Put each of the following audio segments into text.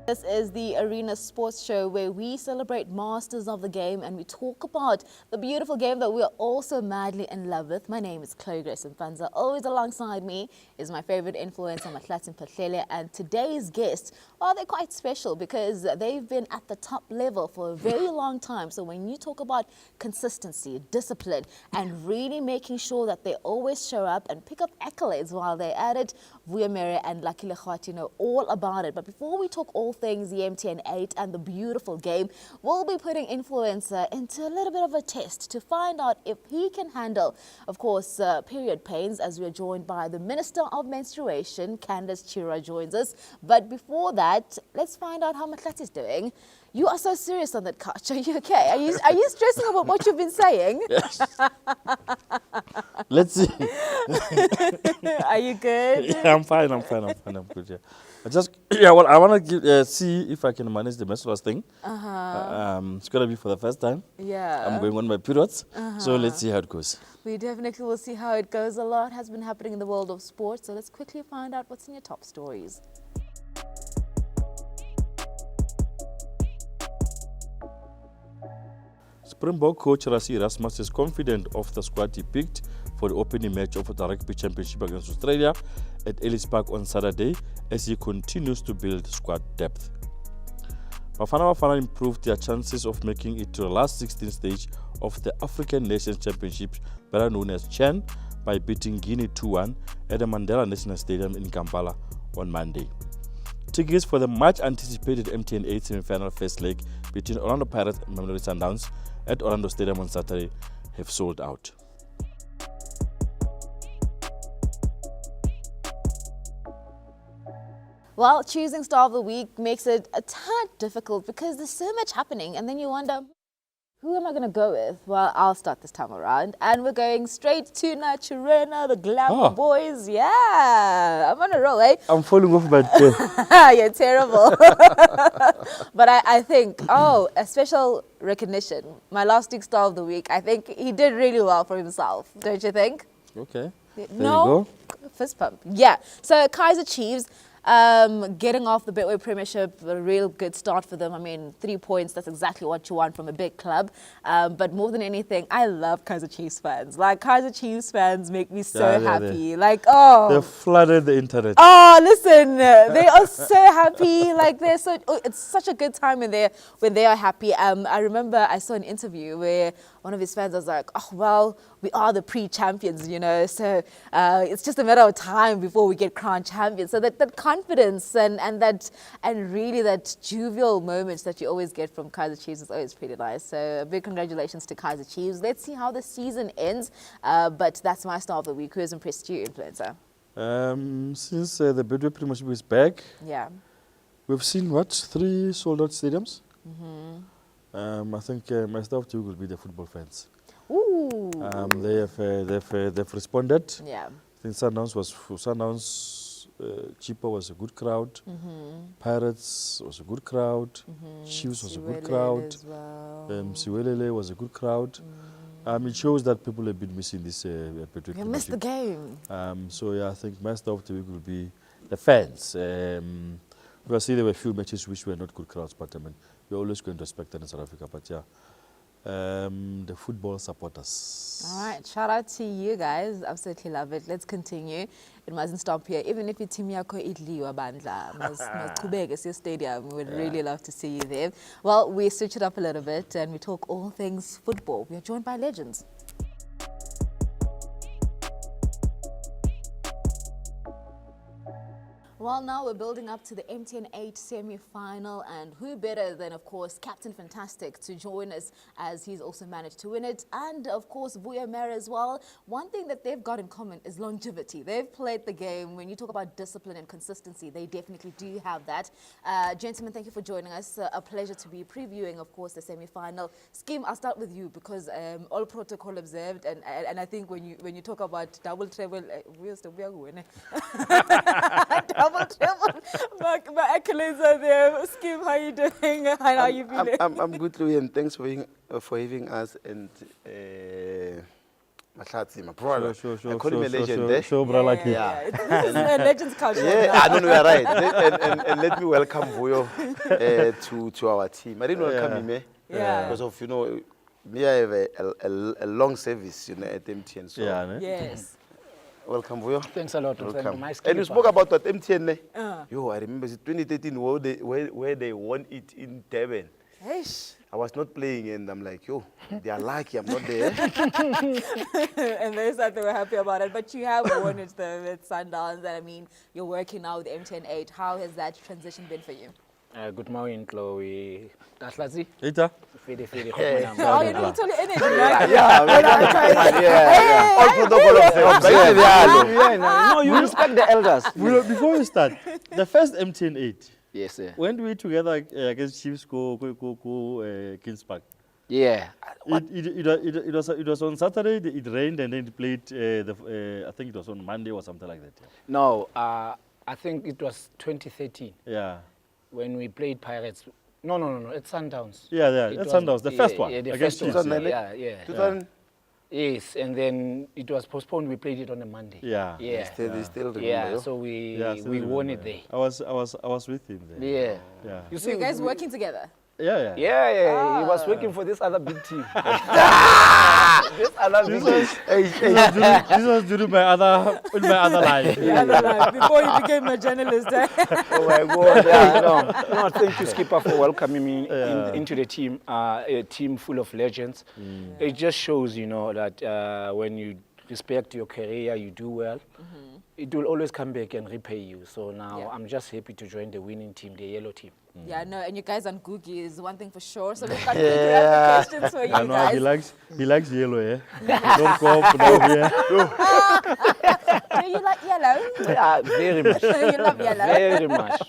This is the Arena Sports Show where we celebrate masters of the game and we talk about the beautiful game that we are also madly in love with. My name is Clauiee Grace Mpanza. Always alongside me is my favorite influencer, Mahlatse Mphahlele, and today's guests, well, they're quite special because they've been at the top level for a very long time. So when you talk about consistency, discipline, and really making sure that they always show up and pick up accolades while they're at it, Vuyo and Lekgwathi know all about it. But before we talk all things the MTN8 and the beautiful game, we'll be putting influencer into a little bit of a test to find out if he can handle, of course, period pains, as we're joined by the Minister of Menstruation, Candace Chira, joins us. But before that, let's find out how Mahlatse is doing. You are so serious on that couch. Are you okay? Are you stressing about what you've been saying? Yes. Let's see. Are you good? Yeah, I'm fine. I'm good. Yeah. I want to see if I can manage the menstrual thing. It's gonna be for the first time. Yeah. I'm going on my periods. So let's see how it goes. We definitely will see how it goes. A lot has been happening in the world of sports. So let's quickly find out what's in your top stories. Springbok coach Rassie Erasmus is confident of the squad he picked for the opening match of the Rugby Championship against Australia at Ellis Park on Saturday as he continues to build squad depth. Bafana improved their chances of making it to the last 16 stage of the African Nations Championship, better known as CHAN, by beating Guinea 2-1 at the Mandela National Stadium in Kampala on Monday. Tickets for the much-anticipated MTN8 semi-final first leg between Orlando Pirates and Mamelodi Sundowns at Orlando Stadium on Saturday have sold out. Well, choosing Star of the Week makes it a tad difficult because there's so much happening and then you wonder, who am I going to go with? Well, I'll start this time around. And we're going straight to Naturena, the Glamour Boys. Yeah, I'm on a roll, eh? I'm falling off my You're terrible. But I think, a special recognition. My last week's Star of the Week, I think he did really well for himself. Don't you think? Okay. No? There you go. Fist pump. Yeah. So Kaizer Chiefs, getting off the Betway Premiership, a real good start for them. I mean, 3 points, that's exactly what you want from a big club. But more than anything, I love Kaizer Chiefs fans. Like, Kaizer Chiefs fans make me so happy. Like, they flooded the internet. Oh, listen, they are so happy. Like, it's such a good time when they are happy. I remember I saw an interview where one of his fans was like, oh, well, we are the pre-champions, you know, so it's just a matter of time before we get crowned champions. So that confidence and really that jovial moments that you always get from Kaizer Chiefs is always pretty nice. So big congratulations to Kaizer Chiefs. Let's see how the season ends. But that's my Star of the Week. Who has impressed you, influencer? Since the Betway Premiership is back, we've seen 3 sold-out stadiums. I think my Star of the Week will be the football fans. Ooh. They've responded. Yeah. I think Sundowns Cheaper was a good crowd. Pirates was a good crowd. Chiefs was a good crowd. Siwelele was a good crowd. It shows that people have been missing this. You missed the game. So yeah, I think my Star of the Week will be the fans. Obviously, there were a few matches which were not good crowds, but I mean, we're always going to respect that in South Africa. But yeah, the football supporters. All right, shout out to you guys. Absolutely love it. Let's continue. It mustn't stop here. Even if your team yako idliwa bandla, masqhubeke siye stadium. We would really love to see you there. Well, we switch it up a little bit and we talk all things football. We are joined by legends. Well, now we're building up to the MTN8 semi-final, and who better than, of course, Captain Fantastic to join us as he's also managed to win it, and, of course, Vuyo as well. One thing that they've got in common is longevity. They've played the game. When you talk about discipline and consistency, they definitely do have that. Gentlemen, thank you for joining us. A pleasure to be previewing, of course, the semi-final. Scheme, I'll start with you because all protocol observed, and I think when you talk about double treble, where's the winner? Double treble. My accolades are there. Scheme, how are you doing? How are you feeling? I'm good, Louis, and thanks for having us. And Mahlatse, my brother. Sure. I call him a legend, eh? Sure, brother. Yeah. It's a legend's culture. Yeah, I don't know, you're right. And let me welcome Vuyo to our team. I didn't welcome him, eh? Yeah. Because of, you know, me, I have a long service, you know, at MTN. So Yes. welcome, Vuyo. Thanks a lot. Welcome. Nice And you spoke about what MTN, eh? Uh. Yo, I remember it 2013 where they won it in Durban. Eish. I was not playing, and I'm like, yo, they are lucky I'm not there. And they said they were happy about it. But you have won it though with Sundowns. And I mean, you're working now with MTN8. How has that transition been for you? Good morning, Clauiee. Mahlatse. Ita? Fede. Oh, you know, you totally energy, All protocol of Yeah, no, you respect the elders. Before we start, the first MTN8, Yes, sir. when we together against Chiefs go Kings Park, Yeah. it was on Saturday, it rained, and then it played, I think it was on Monday or something like that. No, I think it was 2013 Yeah. when we played Pirates. No, it's Sundowns. Yeah, It it's was- Sundowns, the first one. Yeah, the against first Chiefs. one. Yeah. Yeah. 2000, Yes, and then it was postponed. We played it on a Monday. Yeah. Yeah. they still remember. Yeah, yo. so we Yeah, I still won remember, it there. I was with him there. Yeah. Yeah. You So you guys working together? Yeah. Yeah, he was working for this other big team. This other big team. This was during my other life. Yeah, like, before you became a journalist. Oh my God! Yeah, no, thank you, Skipper, for welcoming me into the team. A team full of legends. It just shows, you know, that when you respect your career, you do well. It will always come back and repay you. So now I'm just happy to join the winning team, the yellow team. Yeah, no, and you guys on Googie is one thing for sure. So we've got questions for you I know guys. he likes yellow, eh? Don't go up here. Do you like yellow? Yeah, very much. You love yellow. Very much.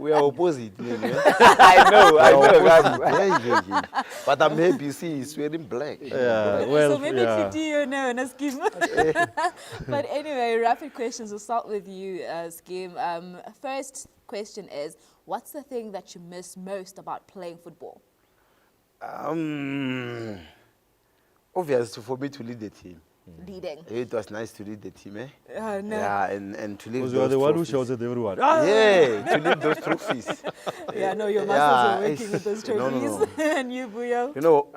We are opposite. I know. But I'm happy, see, he's wearing black. Yeah, well, So maybe yeah. you know, in a scheme. But anyway, rapid questions. We'll start with you, Scheme. First question is, what's the thing that you miss most about playing football? Obviously, for me to lead the team. Leading. It was nice to lead the team, eh? No. Yeah, and to lead Because those you are the one who trophies. shouts at everyone. Yeah, to lead those trophies. Yeah, no, your muscles Yeah, are working with those trophies. no. And you, Vuyo? You know,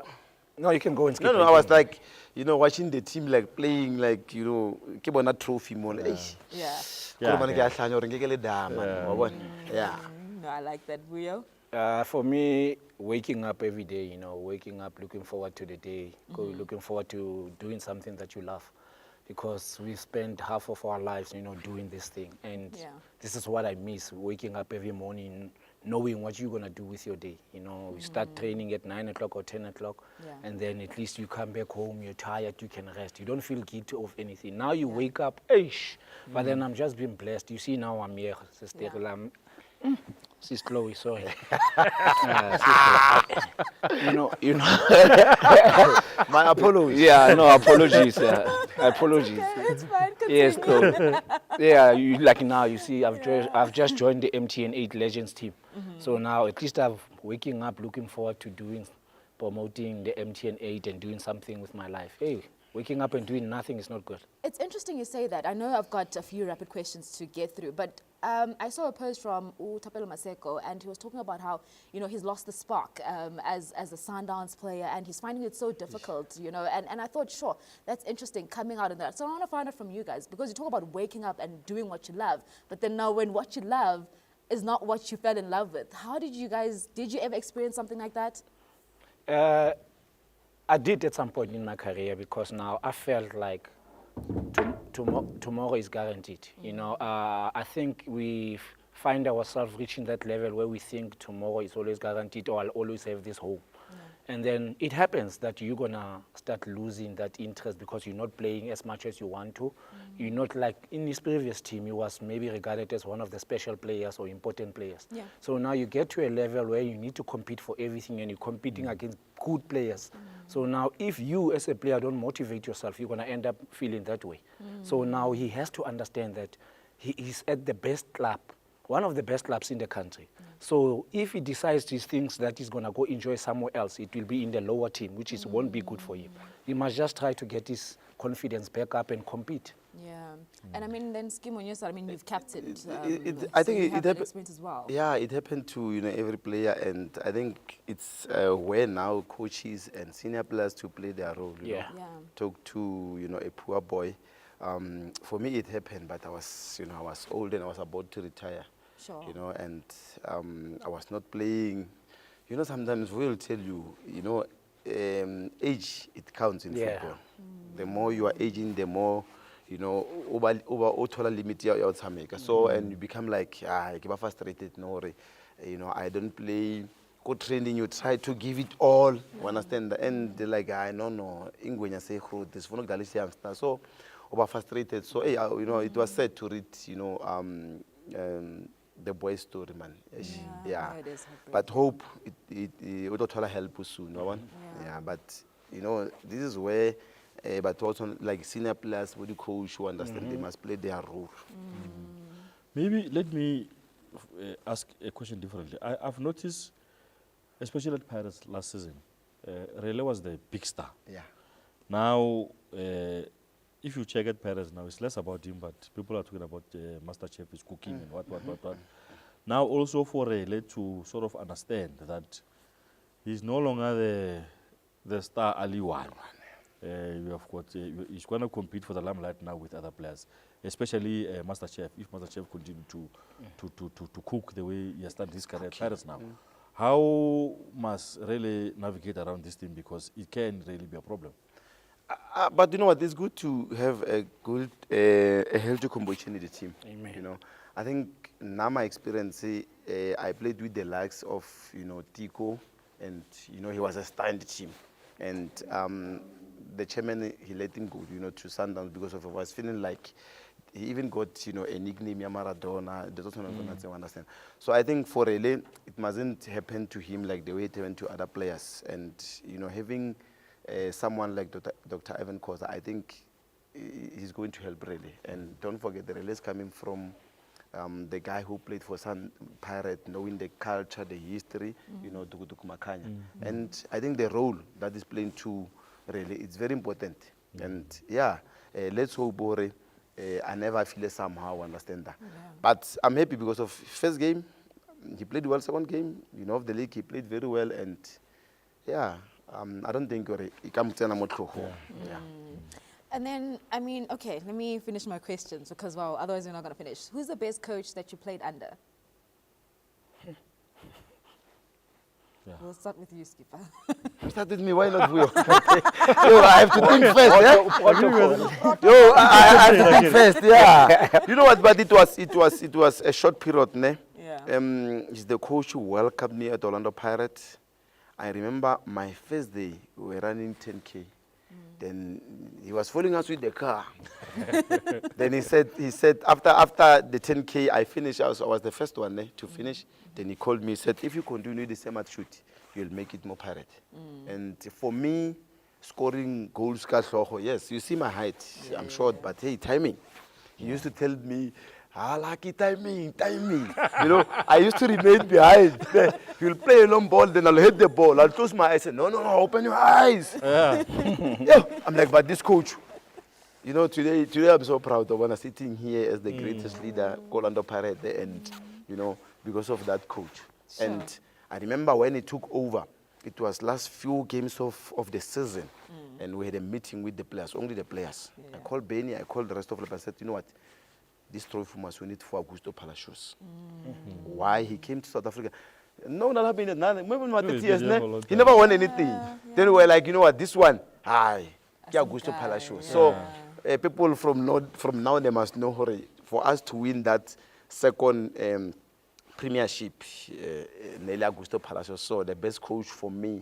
No, you can go and skip. I was like, you know, watching the team like playing like, you know, keep on a trophy more. Like, Yeah. Yeah. No, I like that, Vuyo. For me, waking up every day, you know, waking up, looking forward to the day, looking forward to doing something that you love. Because we spend half of our lives, you know, doing this thing. And this is what I miss, waking up every morning, knowing what you're going to do with your day. You know, you start training at 9 o'clock or 10 o'clock, and then at least you come back home, you're tired, you can rest. You don't feel guilty of anything. Now you wake up, but then I'm just being blessed. You see now I'm here, Sister Sis Clauiee, sorry. You know. My apologies. Yeah, no, apologies. Apologies. It's fine. Yes, Continue. cool. Yeah, you like now. You see, I've just joined the MTN8 Legends team. So now at least I'm waking up, looking forward to promoting the MTN8 and doing something with my life. Hey, waking up and doing nothing is not good. It's interesting you say that. I know I've got a few rapid questions to get through, but I saw a post from Thapelo Maseko, and he was talking about how, you know, he's lost the spark as a Sundowns player, and he's finding it so difficult, you know, and I thought, sure, that's interesting coming out of that. So I want to find out from you guys, because you talk about waking up and doing what you love, but then now when what you love is not what you fell in love with, how did you ever experience something like that? I did at some point in my career, because now I felt like tomorrow is guaranteed. You know, I think we find ourselves reaching that level where we think tomorrow is always guaranteed, or I'll always have this hope. And then it happens that you're gonna start losing that interest because you're not playing as much as you want to. You're not like in his previous team, he was maybe regarded as one of the special players or important players. So now you get to a level where you need to compete for everything, and you're competing against good players. So now if you as a player don't motivate yourself, you're gonna end up feeling that way. So now he has to understand that he is at the best club, one of the best clubs in the country. So if he decides he thinks that he's going to go enjoy somewhere else, it will be in the lower team, which won't be good for him. He must just try to get his confidence back up and compete. Yeah. And I mean, then Skim, on your side, I mean, you've captained. I so think you it have that happened. experience as well. Yeah, it happened to every player, and I think it's where now coaches and senior players to play their role. You Yeah. know, talk to a poor boy. For me, it happened, but I was I was old and I was about to retire. Sure. And I was not playing. Sometimes we'll tell you, age it counts in football. The more you are aging, the more over limit your so and you become like I get frustrated. No, I don't play. Go training, you try to give it all. You understand? And they're like, no, Ingwenya say this for no so over frustrated. So it was sad to read the boy's story, man. Yeah. No, it is But hope it will help soon. No one. Yeah. But this is where. But also, like senior players, with the coach who understand they must play their role. Maybe let me ask a question differently. I've noticed, especially at Pirates last season, Rele was the big star. Yeah. Now, if you check at Pirates now, it's less about him, but people are talking about Master Chef is cooking and what. Now, also for Rele to sort of understand that he's no longer the star Ali one. You have got, he's going to compete for the limelight now with other players, especially Master Chef. If Master Chef continue to cook the way he has done his career at Pirates now, how must really navigate around this thing, because it can really be a problem? But you know what? It's good to have a good, a healthy combination in the team. Amen. I think now my experience, I played with the likes of Tico, and he was a star in the team, and the chairman, he let him go, to Sundowns because of I was feeling like he even got, a nickname, Maradona. That's also not going to understand. So I think for Rele, it mustn't happen to him like the way it happened to other players. And having someone like Dr. Ivan Khoza, I think he's going to help Rele. And don't forget, the Rele is coming from the guy who played for Sun Pirate, knowing the culture, the history, Dukuduku Makanya. And I think the role that is playing to Really, it's very important. And let's hope Bore, I never feel it somehow, understand that. But I'm happy because of first game, he played well, second game, of the league, he played very well. And I don't think he comes to And then, I mean, okay, let me finish my questions because, well, otherwise we're not going to finish. Who's the best coach that you played under? We'll start with you, Skipper. Start with me, why not Vuyo? I have to think first, I have to think first, You know what, but it was a short period, ne? Yeah. He's the coach who welcomed me at Orlando Pirates. I remember my first day, we were running 10K. Then he was following us with the car. Then he said after the 10K I finished, I was the first one to finish. Then he called me, said, if you continue the same shoot, you'll make it more Pirate. And for me, scoring goals, yes, you see my height, I'm short, but hey, timing. He used to tell me, lucky timing. I used to remain behind. He'll play a long ball, then I'll hit the ball. I'll close my eyes and no, open your eyes. I'm like, but this coach, today I'm so proud of when I'm sitting here as the greatest leader, Orlando Pirate, and because of that coach. Sure. And I remember when he took over, it was last few games of the season, and we had a meeting with the players, only the players. I called Benny, I called the rest of the players, I said, you know what? This trophy must win it for Augusto Palacios. Why he came to South Africa? No, not happening. He never won anything. Then we were like, you know what? This one, Augusto Palacios. So people from now they must know for us to win that second premiership, Nelly Augusto Palacios. So the best coach for me,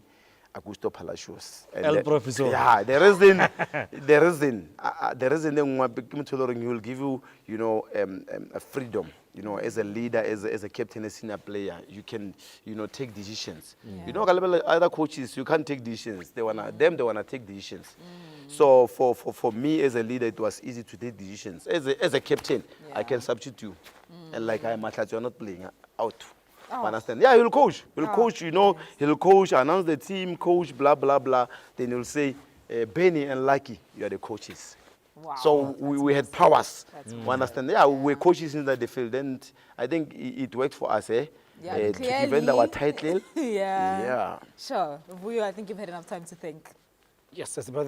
Augusto Palacios. El Professor. Yeah, the reason he will give you, a freedom, as a leader, as a captain, as a senior player, you can, take decisions. Other coaches, you can't take decisions. They wanna take decisions. So for me as a leader, it was easy to take decisions. As a captain, I can substitute you. And like I'm Mahlatse, you're not playing out. Understand? Yeah, he'll coach. He'll coach, he'll coach, announce the team, coach, blah, blah, blah. Then he'll say, Benny and Lucky, you are the coaches. Wow. So we had powers. That's You understand? Yeah, we were coaches in the field, and I think it worked for us, Yeah, to defend our title. Yeah. Yeah. Sure. Vuyo, I think you've had enough time to think. Yes, that's about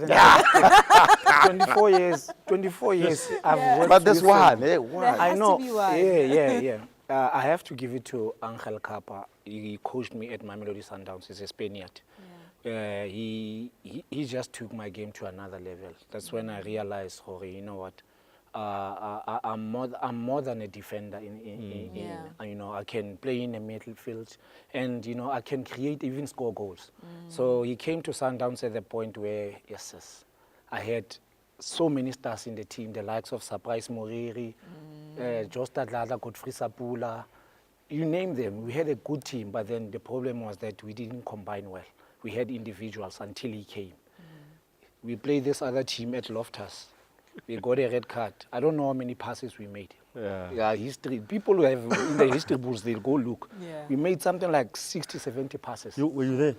24 years. 24 years. I've worked But there's with one, There one. has I know. to be one. Yeah. I have to give it to Angel Kappa. He coached me at Mamelodi Sundowns. He's a Spaniard. He just took my game to another level. That's when I realized, Jorge, you know what? I'm more than a defender. You know, I can play in the midfield, and you know, I can create, even score goals. So he came to Sundowns at the point where, yes, I had so many stars in the team, the likes of Surprise Moriri, Josta Dlala, Godfrey Sapula, you name them. We had a good team, but then the problem was that we didn't combine well. We had individuals until he came. We played this other team at Loftus. We got a red card. I don't know how many passes we made. Yeah, history. People who have in the history books, they'll go look. Yeah. We made something like 60, 70 passes. Were you there?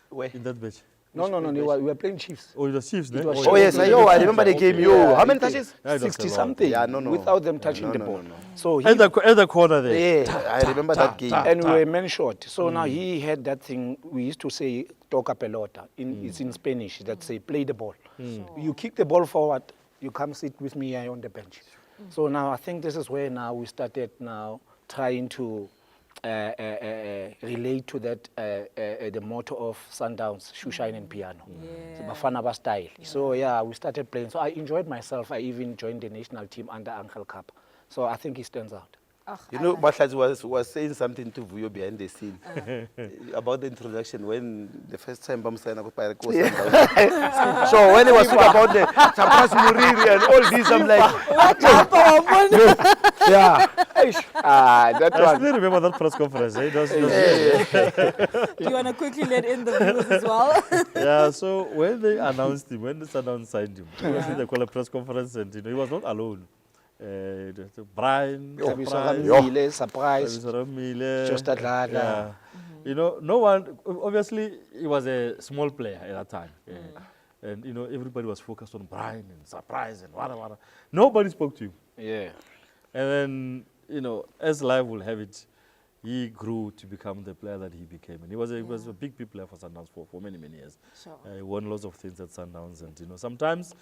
Where? In that match? No, we were playing Chiefs. Oh, the Chiefs, It no? was Oh, yes, I remember the game. Yo, how many touches? Yeah, it was a 60 lot. something. Yeah, no. Without them touching the ball. No. So he At the corner there. Yeah, I remember that game. and we were men short. So now he had that thing, we used to say, toca pelota. It's in Spanish, that say, play the ball. You kick the ball forward, you come sit with me here on the bench. So now I think this is where now we started now trying to relate to that, the motto of Sundowns, shoe shine and piano. So Bafana Ba style. So yeah, we started playing. So I enjoyed myself. I even joined the national team under Uncle Cup. So I think he stands out. You know, Mahlatse was saying something to Vuyo behind the scene about the introduction when the first time Bamsana was playing. So when he was talking about the Chapas Muriri and all this, I'm like, Yeah. That I one. still remember that press conference. Eh? Do you want to quickly let in the viewers as well? Yeah, so when they announced him, when the Sundowns signed him, obviously they called a press conference, and you know, he was not alone. Brian, Surprise. Just that lad. yeah. You know, no one, obviously, he was a small player at that time. And, you know, everybody was focused on Brian and Surprise and whatever. Nobody spoke to him. Yeah. And then, you know, as life will have it, he grew to become the player that he became. And he was a big player for Sundowns for many, many years. Sure. He won lots of things at Sundowns. And, you know, sometimes,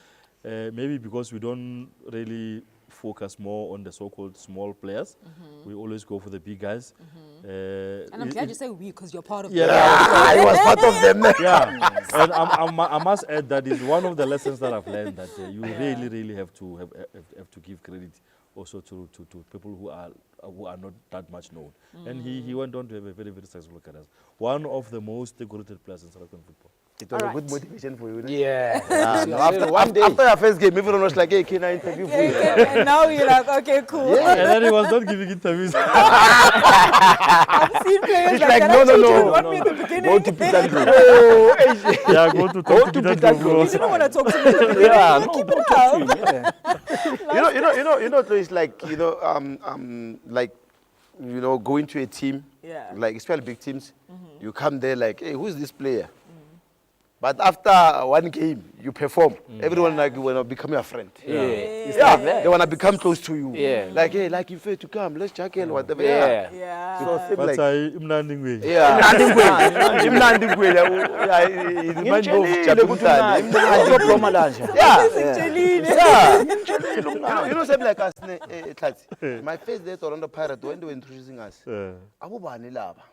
maybe because we don't really focus more on the so-called small players, we always go for the big guys. And I'm glad you say we, because you're part of Yeah, I was part of them. yeah. And I must add that is one of the lessons that I've learned, that you really have to give credit also to people who are not that much known. And he went on to have a very, very successful career. One of the most decorated players in South African football. It was All a good right. motivation for you. Yeah. After your first game, everyone was like, hey, can I interview for you? And now you're like, okay, cool. And then he was not giving interviews. I've seen players It's like like, that. no, I told no, you no, you want me at the beginning. Go to Peter. Yeah, go to talk to Peter. You didn't want to talk to me at the beginning. Yeah, Keep no, it up. It's like, going to a team, Yeah. like especially big teams, you come there like, hey, who's this player? But after one game, you perform. Everyone like you want to become your friend. It's Yeah, like that. they want to become close to you. Yeah. Like, hey, like you fail to come, let's check in, whatever. Yeah. Yeah. So same But like, imnanding way. yeah, imnandi kwela. Yeah, it reminds me of Chaputani. Yeah. You know, same like us, my first day at Orlando Pirates, when they were introducing us, Abu Bani Lava.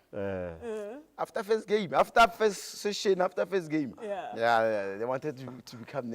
After first game, after first session, after first game, they wanted to become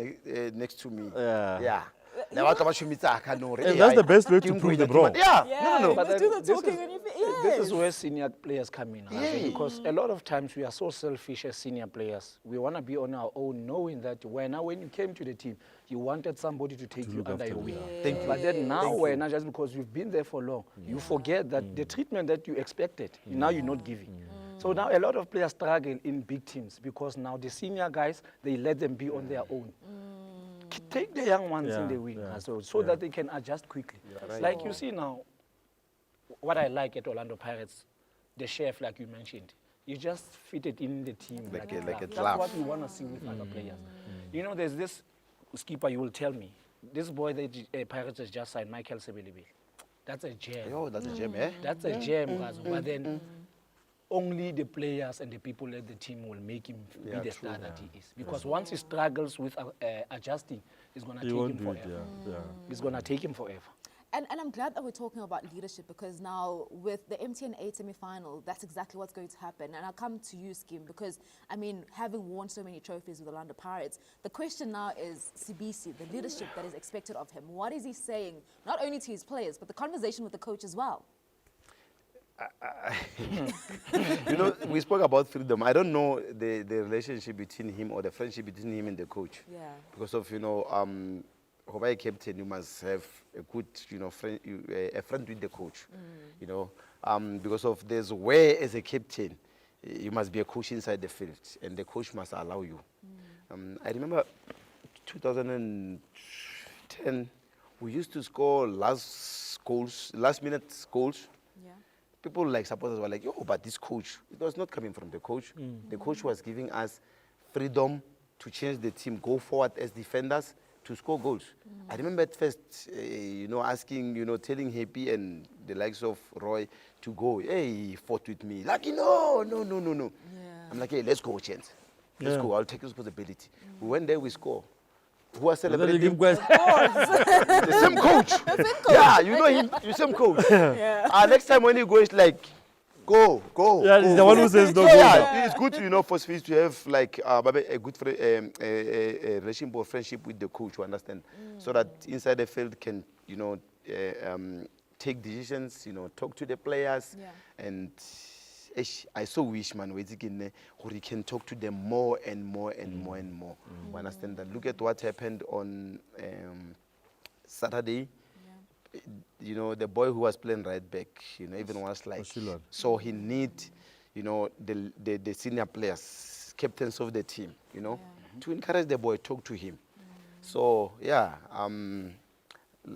next to me. Yeah. And that's the best way to prove the bro. Yeah. No. But But then do the talking when you This is where senior players come in. I think, because a lot of times we are so selfish as senior players. We want to be on our own, knowing that when you came to the team, you wanted somebody to take you under your wing. Thank you. But then now, just because you've been there for long, you forget that the treatment that you expected, now you're not giving. So now a lot of players struggle in big teams because now the senior guys, they let them be on their own. Take the young ones in the wing so that they can adjust quickly. Like you see now, what I like at Orlando Pirates, the chef, like you mentioned, You just fit it in the team Like like, a- like a That's glove. what we want to see with other players. You know, there's this skipper, you will tell me, this boy that Pirates has just signed, Michael Sebelebile. That's a gem. Oh, that's a gem, eh? That's a gem, guys. But then only the players and the people at the team will make him be the star that he is. Because once he struggles with adjusting, it's going to He take won't him do forever. it, yeah. It's going to take him forever. And I'm glad that we're talking about leadership, because now with the MTN8 semi-final, that's exactly what's going to happen. And I'll come to you, Skim, because, I mean, having won so many trophies with the Orlando Pirates, the question now is Sibisi, the leadership that is expected of him. What is he saying, not only to his players, but the conversation with the coach as well? You know, we spoke about freedom. I don't know the relationship between him or the friendship between him and the coach. Yeah. Because of, you know, a captain, you must have a good, you know, friend, a friend with the coach. You know, because of there's where as a captain, you must be a coach inside the field, and the coach must allow you. I remember 2010, we used to score last minute goals. Yeah. People like supporters were like, yo, but this coach, it was not coming from the coach. The coach was giving us freedom to change the team, go forward as defenders to score goals. I remember at first, you know, asking, you know, telling Happy and the likes of Roy to go, hey, he fought with me. Like, no. Yeah. I'm like, hey, let's go, chance. Let's Yeah. go, I'll take responsibility. We went there, we score. Who was And then he celebrating? give guys- The same coach. Yeah, you know him, the same coach. Next time when he goes, like, go. Yeah, he's the one who says no. So go yeah, now. it's good, you know, for Swiss to have like a good relationship or friendship with the coach, you understand, so that inside the field can, you know, take decisions, you know, talk to the players, Yeah. and I so wish, man, we can talk to them more and more. You understand that? Look at what happened on Saturday. You know, the boy who was playing right back, you know, even was like, Oshilwan. so he need, you know, the senior players, captains of the team, you know, to encourage the boy, talk to him. So yeah,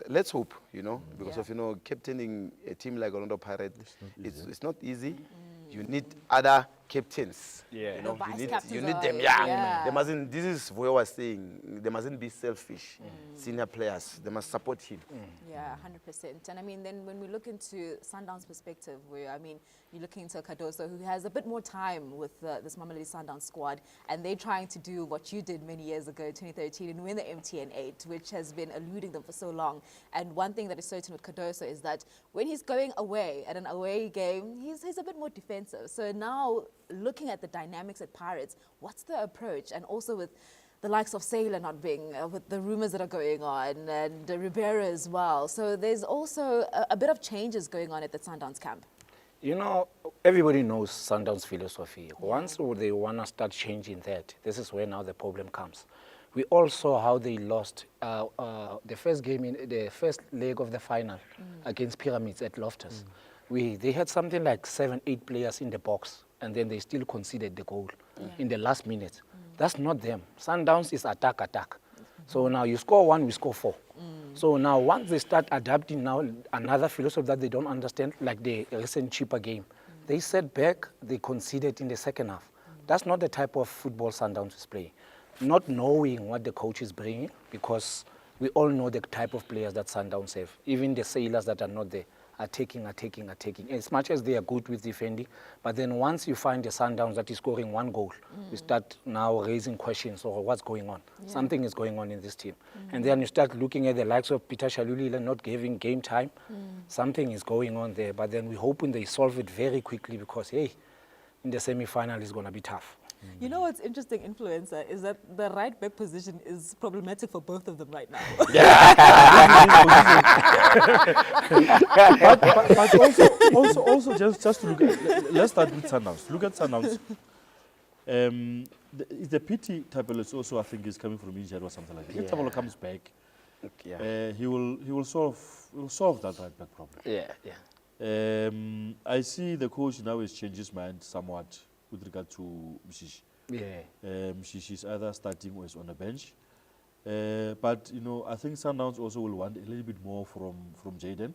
let's hope, you know, because of, you know, captaining a team like Orlando Pirates, it's not easy. You need other captains. Yeah. You know, vice you captains need them. are- Yeah. yeah. They mustn't. This is Vuyo was saying. They mustn't be selfish. Senior players, they must support him. Yeah, 100%. And I mean, then when we look into Sundowns' perspective, where, I mean, you're looking into Cardoso, who has a bit more time with this Mamelodi Sundowns squad, and they're trying to do what you did many years ago, 2013, and win the MTN8, which has been eluding them for so long. And one thing that is certain with Cardoso is that when he's going away at an away game, he's a bit more defensive. So now, looking at the dynamics at Pirates, what's the approach? And also with the likes of Sailor not being, with the rumors that are going on, and Ribera as well. So there's also a bit of changes going on at the Sundowns camp. You know, everybody knows Sundowns' philosophy. Once they want to start changing that, this is where now the problem comes. We all saw how they lost the first game in the first leg of the final against Pyramids at Loftus. They had something like 7, 8 players in the box, and then they still conceded the goal in the last minute. That's not them. Sundowns is attack. So now you score 1, we score 4. So now once they start adapting now another philosophy that they don't understand, like the recent cheaper game, they sat back, they conceded in the second half. That's not the type of football Sundowns is playing. Not knowing what the coach is bringing, because we all know the type of players that Sundowns have. Even the Sailors that are not there are taking. As much as they are good with defending, but then once you find the Sundowns that is scoring 1 goal, you start now raising questions or what's going on. Something is going on in this team. And then you start looking at the likes of Peter Shalulile not giving game time. Something is going on there, but then we're hoping they solve it very quickly, because, hey, in the semi-final it's going to be tough. You know what's interesting, influencer, is that the right back position is problematic for both of them right now. but also just to look at, let's start with Sundowns. Look at Sundowns. The PT Tabelo also, I think, is coming from injury or something like that. If Tabelo comes back, he will solve that right back problem. I see the coach now has changed his mind somewhat with regard to Mshishi. Mshishi is either starting or is on the bench. But, you know, I think Sundowns also will want a little bit more from Jaden.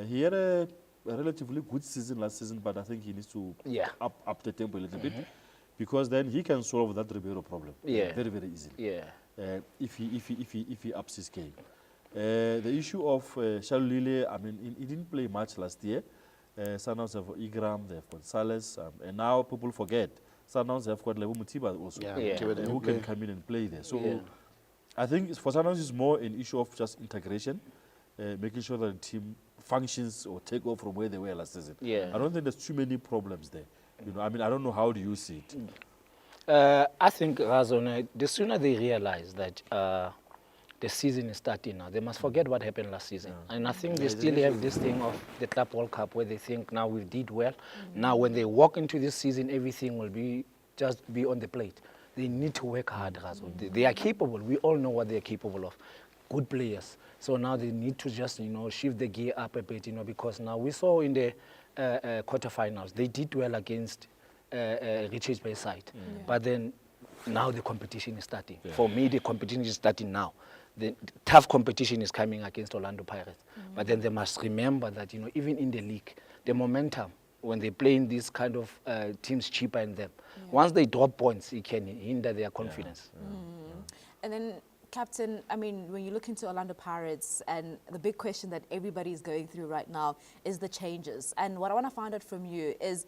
He had a a relatively good season last season, but I think he needs to Yeah. up the tempo a little bit, because then he can solve that Ribeiro problem very, very easily. Yeah. If he ups his game. The issue of Shalulile, I mean, he didn't play much last year. Sundowns have Igram, they've got Sales, and now people forget Sundowns have got Lebo Mutiba also, who can come in and play there. So I think for Sundowns it's more an issue of just integration, making sure that the team functions or take off from where they were last season. I don't think there's too many problems there. You know, I mean, I don't know, how do you see it? I think, Razon, the sooner they realize that the season is starting now, they must forget what happened last season. And I think they still have this thing of the Club World Cup where they think now we did well. Now when they walk into this season, everything will be just be on the plate. They need to work hard, Razon. They are capable. We all know what they are capable of. Good players. So now they need to just, you know, shift the gear up a bit, you know, because now we saw in the quarterfinals, they did well against Richards Bay side. But then now the competition is starting. For me, the competition is starting now. The tough competition is coming against Orlando Pirates. But then they must remember that, you know, even in the league, the momentum, when they play in these kind of teams cheaper than them, once they drop points, it can hinder their confidence. And then, Captain, I mean, when you look into Orlando Pirates, and the big question that everybody is going through right now is the changes. And what I want to find out from you is,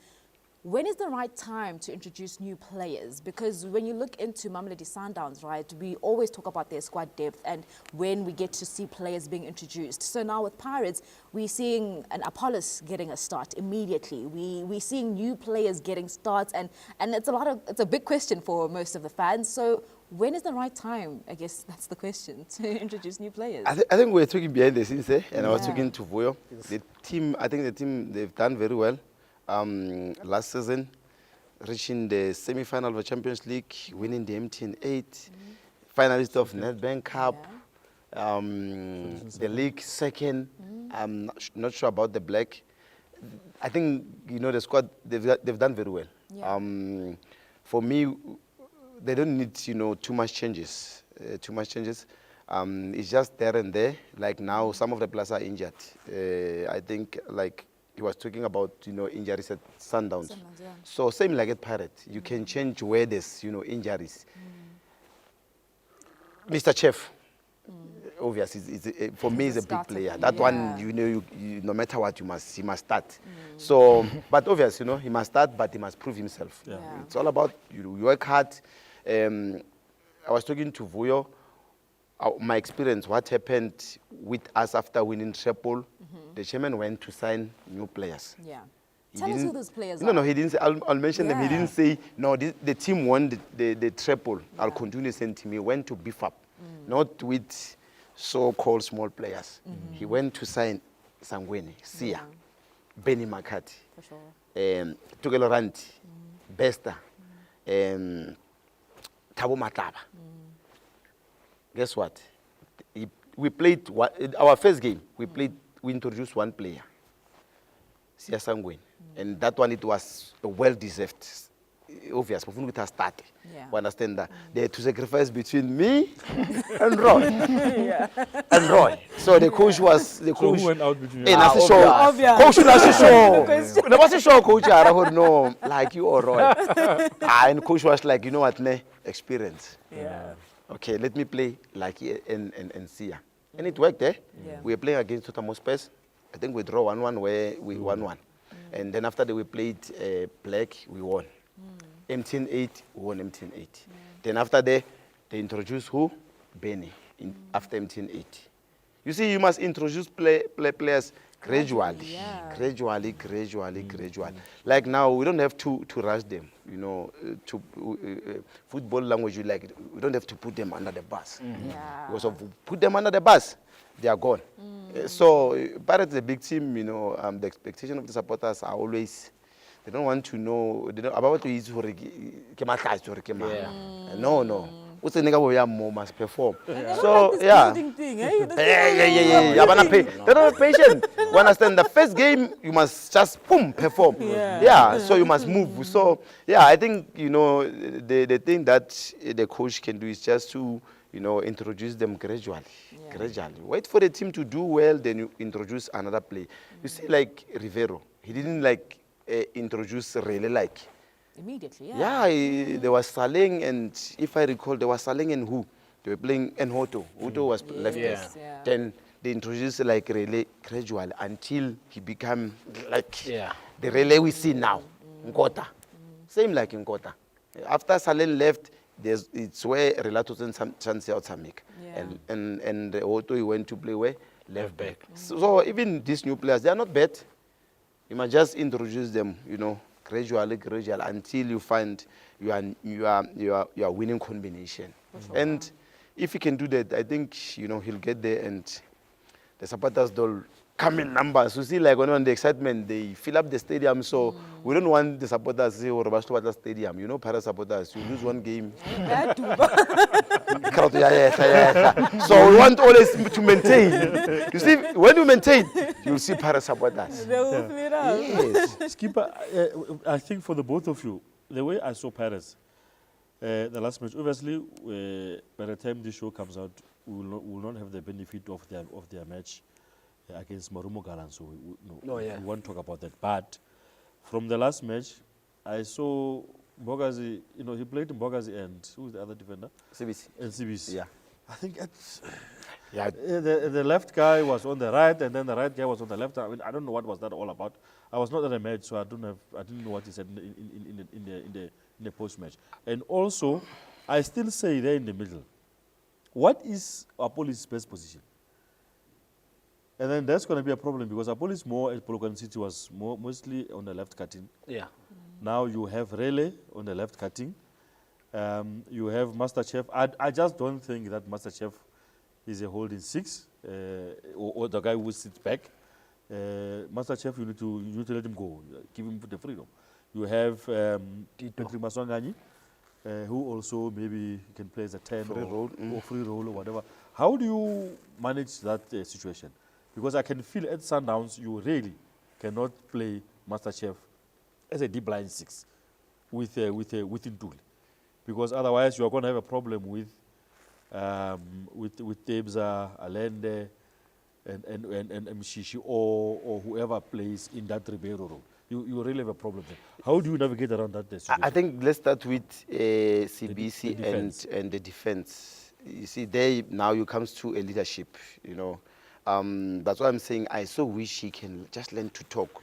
when is the right time to introduce new players? Because when you look into Mamelodi Sundowns, right, we always talk about their squad depth and when we get to see players being introduced. So now with Pirates, we're seeing an Apollos getting a start immediately. We're seeing new players getting starts, and it's a big question for most of the fans. So when is the right time? I guess that's the question, to introduce new players. I think we're talking behind the scenes, and I was talking to Vuyo. The team, I think the team, they've done very well. Last season, reaching the semi-final of the Champions League, winning the MTN8, finalist of Nedbank Cup, the league second. I'm not sure about the black. I think, you know, the squad, they've done very well. For me, they don't need, you know, too much changes. It's just there and there. Like now, some of the players are injured. I think, like he was talking about, you know, injuries at Sundowns. So same like at Pirates, you can change where there's, you know, injuries. Mr. Chef, obviously, for me, is a big player. That one, you know, you, no matter what, he must start. So, but obviously, you know, he must start, but he must prove himself. It's all about you work hard. I was talking to Vuyo. My experience, what happened with us after winning treble, the chairman went to sign new players. Tell us who those players are. No, he didn't say, I'll mention them. He didn't say, no, the team won the treble. I'll continue the same team. He went to beef up, not with so-called small players. He went to sign Sangweni, Sia, Benny McCarthy, Tugelo Ranti, Besta, Thabo Mataba. Guess what? We played our first game. We introduced one player, Sia Sangweni, and that one it was well deserved. Obvious, but with us start. We understand that they had to sacrifice between me and Roy. And Roy. So the coach was the coach. Who went out between you? Coach was show coach. No, like you or Roy. And coach was like, you know what, experience. Okay, let me play like and Sia. And it worked, eh? We were playing against Tottenham Spurs. I think we draw 1-1 where we won 1. And then after that we played Black, we won. MTN8, we won MTN8. Then after that, they introduced who? Benny, after MTN8. You see, you must introduce players gradually. Gradually. Like now, we don't have to rush them. You know, football language, we don't have to put them under the bus. Because if we put them under the bus, they are gone. So, Pirates is a big team, you know, the expectation of the supporters are always, they don't want to know, they don't, about to use No. What's the nigga must perform? So, yeah. They don't have patience. You understand? The first game, you must just perform. So you must move. So, I think, you know, the thing that the coach can do is just to introduce them gradually. Gradually. Wait for the team to do well, then you introduce another player. You see, like Rivero, he didn't like introduce really like. Immediately, There was Saleng, and if I recall, there was Saleng and who? They were playing and Hoto. Hoto was left there. Then they introduced like relay gradually until he became like the relay we see now, Nkota. Same like Nkota. After Saleng left, it's where Relato and chance out Samik. And Hoto, he went to play where? Left back. So even these new players, they are not bad. You must just introduce them, gradually until you find you are winning combination. And if he can do that, I think he'll get there, and the supporters don't come in numbers. You see, like when the excitement, they fill up the stadium. So we don't want the supporters to say, "Oh, Robash to stadium." Para supporters, you lose one game. So we want always to maintain. You see, when you maintain, you'll see para supporters. They will flip up. Yes. Skipper, I think for the both of you, the way I saw Paris, the last match, obviously, by the time this show comes out, we will not have the benefit of their match against Marumo Gallants. So we won't talk about that. But from the last match, I saw Mbogazi, he played in Mbogazi and who's the other defender? CBC. And CBC. Yeah. I think the left guy was on the right, and then the right guy was on the left. I mean, I don't know what was that all about. I was not at the match, so I didn't know what he said in the post match. And also, I still say there in the middle, what is Apoli's best position? And then that's going to be a problem because Apolis more at Polokwane City was mostly on the left cutting. Yeah. Now you have Rele on the left cutting. You have MasterChef. I just don't think that MasterChef is a holding six or the guy who sits back. MasterChef, you need to let him go, give him the freedom. You have Patrick Maswanganyi, who also maybe can play as a 10 or free role or whatever. How do you manage that situation? Because I can feel at Sundowns you really cannot play MasterChef as a deep line six with Ntuli, because otherwise you are going to have a problem with Tebza, Alende, and Mshishi or whoever plays in that Ribeiro role. You really have a problem there. How do you navigate around that situation? I think let's start with CBC and the defense. You see, there now you comes to a leadership, That's why I'm saying I so wish he can just learn to talk,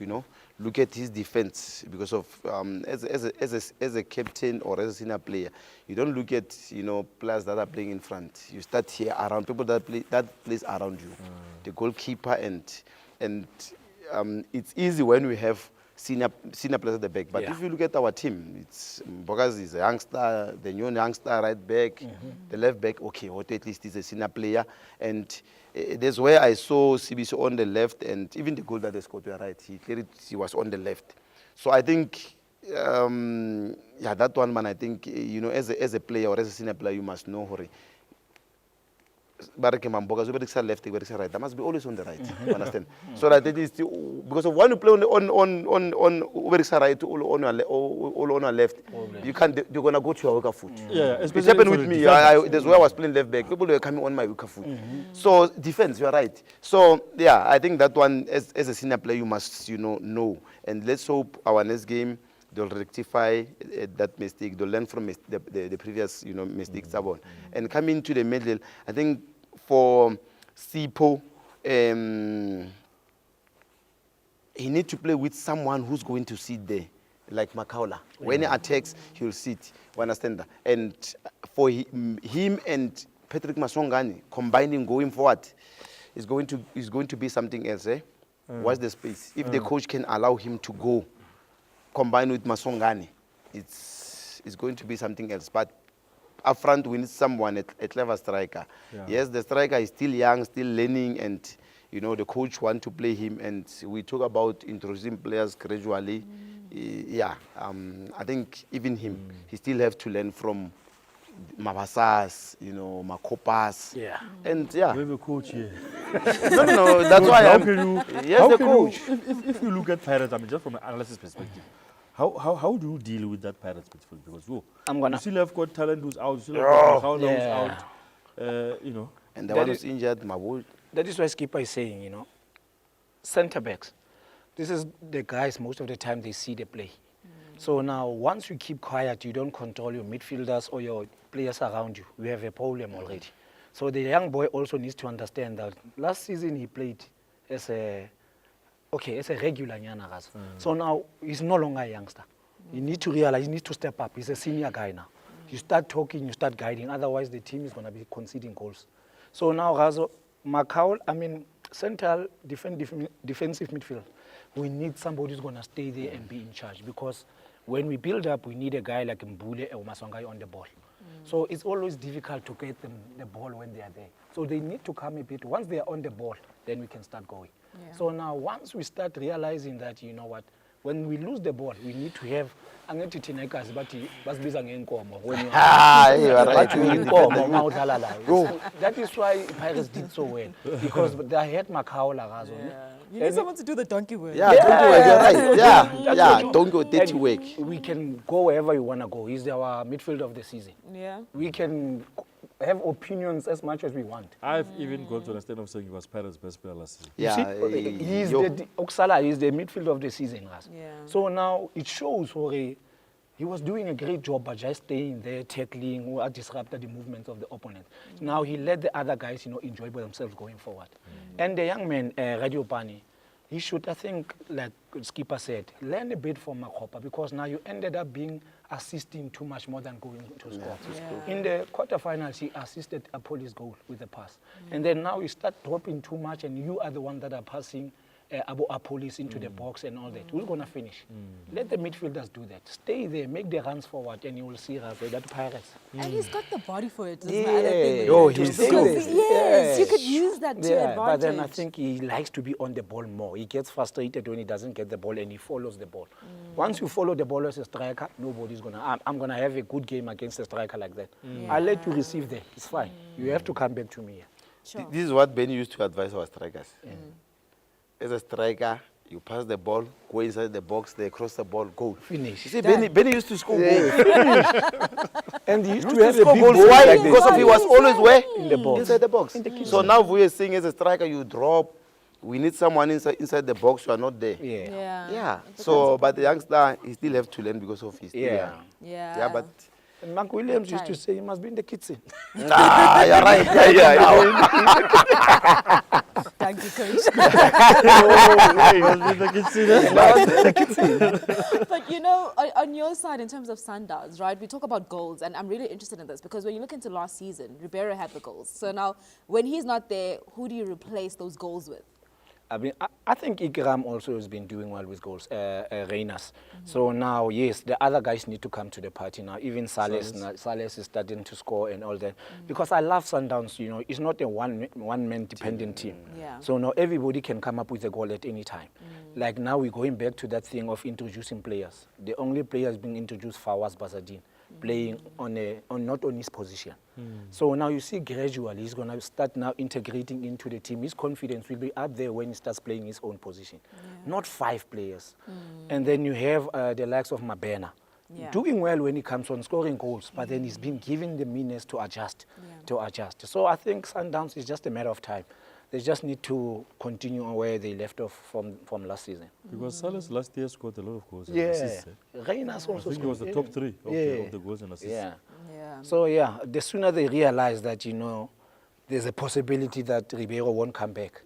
Look at his defense, because of as a captain or as a senior player, you don't look at players that are playing in front. You start here around people that plays around you, the goalkeeper, and it's easy when we have senior players at the back. But if you look at our team, it's Mbogazi is a youngster, the new youngster right back, the left back. Okay, what at least is a senior player, and that's where I saw CBC on the left, and even the goal that they scored, you are right. He was on the left. So I think, that one man. I think as a player or as a senior player, you must know Hori. Left, right. That must be always on the right. You understand? So that it is because of when you play on right all on our left, you can't. You're gonna go to your weaker foot. It happened with me. That's why I was playing left back. People were coming on my weaker foot. So defense, you are right. So I think that one as a senior player you must know. And let's hope our next game they'll rectify that mistake. They'll learn from the previous mistakes. And coming to the middle, I think for Sipo, he needs to play with someone who's going to sit there, like Makaula. When he attacks, he'll sit. You understand that? And for him and Patrick Masongani combining going forward is going to be something else. What's the space? If the coach can allow him to go, combined with Masongani, it's going to be something else. But up front, we need someone, a clever striker. Yes, the striker is still young, still learning, and the coach wants to play him. And we talk about introducing players gradually. I think even him, he still have to learn from Mabasas, Makopas. And We have a coach here. No, that's why I'm. Yes, the coach. If you look at Pirates, I mean, just from an analysis perspective, how do you deal with that Pirates midfield? Because you still have got talent who's out, you still have got who's out. you know. And the That one is- who's injured, Mabu. That is why Skipper is saying, you know, centre backs. This is the guys, most of the time they see the play. So now, once you keep quiet, you don't control your midfielders or your players around you. We have a problem already. So the young boy also needs to understand that last season he played as a regular Nyanagas. So now he's no longer a youngster. You need to realize, he needs to step up. He's a senior guy now. You start talking, you start guiding. Otherwise, the team is going to be conceding goals. So now, Razo, Macau, central defensive midfield. We need somebody who's going to stay there and be in charge, because when we build up, we need a guy like Mbule or Maswangai on the ball. So it's always difficult to get them the ball when they are there. So they need to come a bit. Once they are on the ball, then we can start going. Yeah. So now, once we start realizing that, you know what, when we lose the ball, we need to have angithi thina ikazi bathi basibiza ngenkomo when you Ah, you are right. bathi uyinkomo uma udlala la. So that is why Pirates did so well, because they had Makaola Gazo. You need someone to do the donkey work. Yeah, don't do it. You're right. Yeah, yeah. you- Don't go dirty And work. We can go wherever you want to go. He's our midfield of the season. Yeah. We can have opinions as much as we want. I've even got to understand of saying he was Pirates' best player last season. Yeah, He's yo. Oksala is the midfield of the season. Guys. Yeah. So now it shows he was doing a great job by just staying there, tackling, or disrupted the movements of the opponent. Now he let the other guys, enjoy by themselves going forward. And the young man, Radio Pani, he should, I think, like Skipper said, learn a bit from Makopa, because now you ended up assisting too much more than going to score. Yeah. In the quarterfinals, he assisted a police goal with a pass. And then now you start dropping too much, and you are the one that are passing Abu Apolis into the box and all that. Who's going to finish? Let the midfielders do that. Stay there, make the runs forward, and you will see that Pirates. And he's got the body for it. That's Yeah. my other thing. Oh, with he's him. so- Because, yes, you Yeah. could use that to advantage. But then I think he likes to be on the ball more. He gets frustrated when he doesn't get the ball, and he follows the ball. Once you follow the ball as a striker, nobody's going to... I'm going to have a good game against a striker like that. I'll let you receive there. It's fine. You have to come back to me. Sure. This is what Benny used to advise our strikers. As a striker, you pass the ball, go inside the box, they cross the ball, goal. Finish. You see, Benny used to score goals. And he used to He have used to a score big goals. ball Why? like Because this. of he was always where? In the box. Inside the box. So now Vuyo is saying, as a striker, you drop. We need someone inside the box. You are not there. Yeah. Yeah. Yeah. So, but the youngster, he still have to learn because of his. Yeah. Yeah. Yeah, but And Mark Williams used to say he must be in the kitchen. you're right. Yeah. Thank you, coach. But on your side, in terms of Sundowns, right, we talk about goals, and I'm really interested in this, because when you look into last season, Ribeiro had the goals. So now, when he's not there, who do you replace those goals with? I think Ikram also has been doing well with goals, Reynas. So now, yes, the other guys need to come to the party now. Even Sales is starting to score and all that. Because I love Sundowns, it's not a one-man dependent team. Yeah. So now everybody can come up with a goal at any time. Like now we're going back to that thing of introducing players. The only players being introduced, Fawaz Bazadin, playing not on his position. So now you see gradually he's going to start now integrating into the team. His confidence will be up there when he starts playing his own position. Not 5 players. And then you have the likes of Mabena. Yeah. Doing well when he comes on scoring goals, but then he's been given the meanness to adjust. So I think Sundowns is just a matter of time. They just need to continue on where they left off from last season. Because Salas last year scored a lot of goals. and Yeah, assists, Reynas I also think he was the top 3 of the goals and assists. Yeah. Yeah. So yeah, the sooner they realize that there's a possibility that Ribeiro won't come back,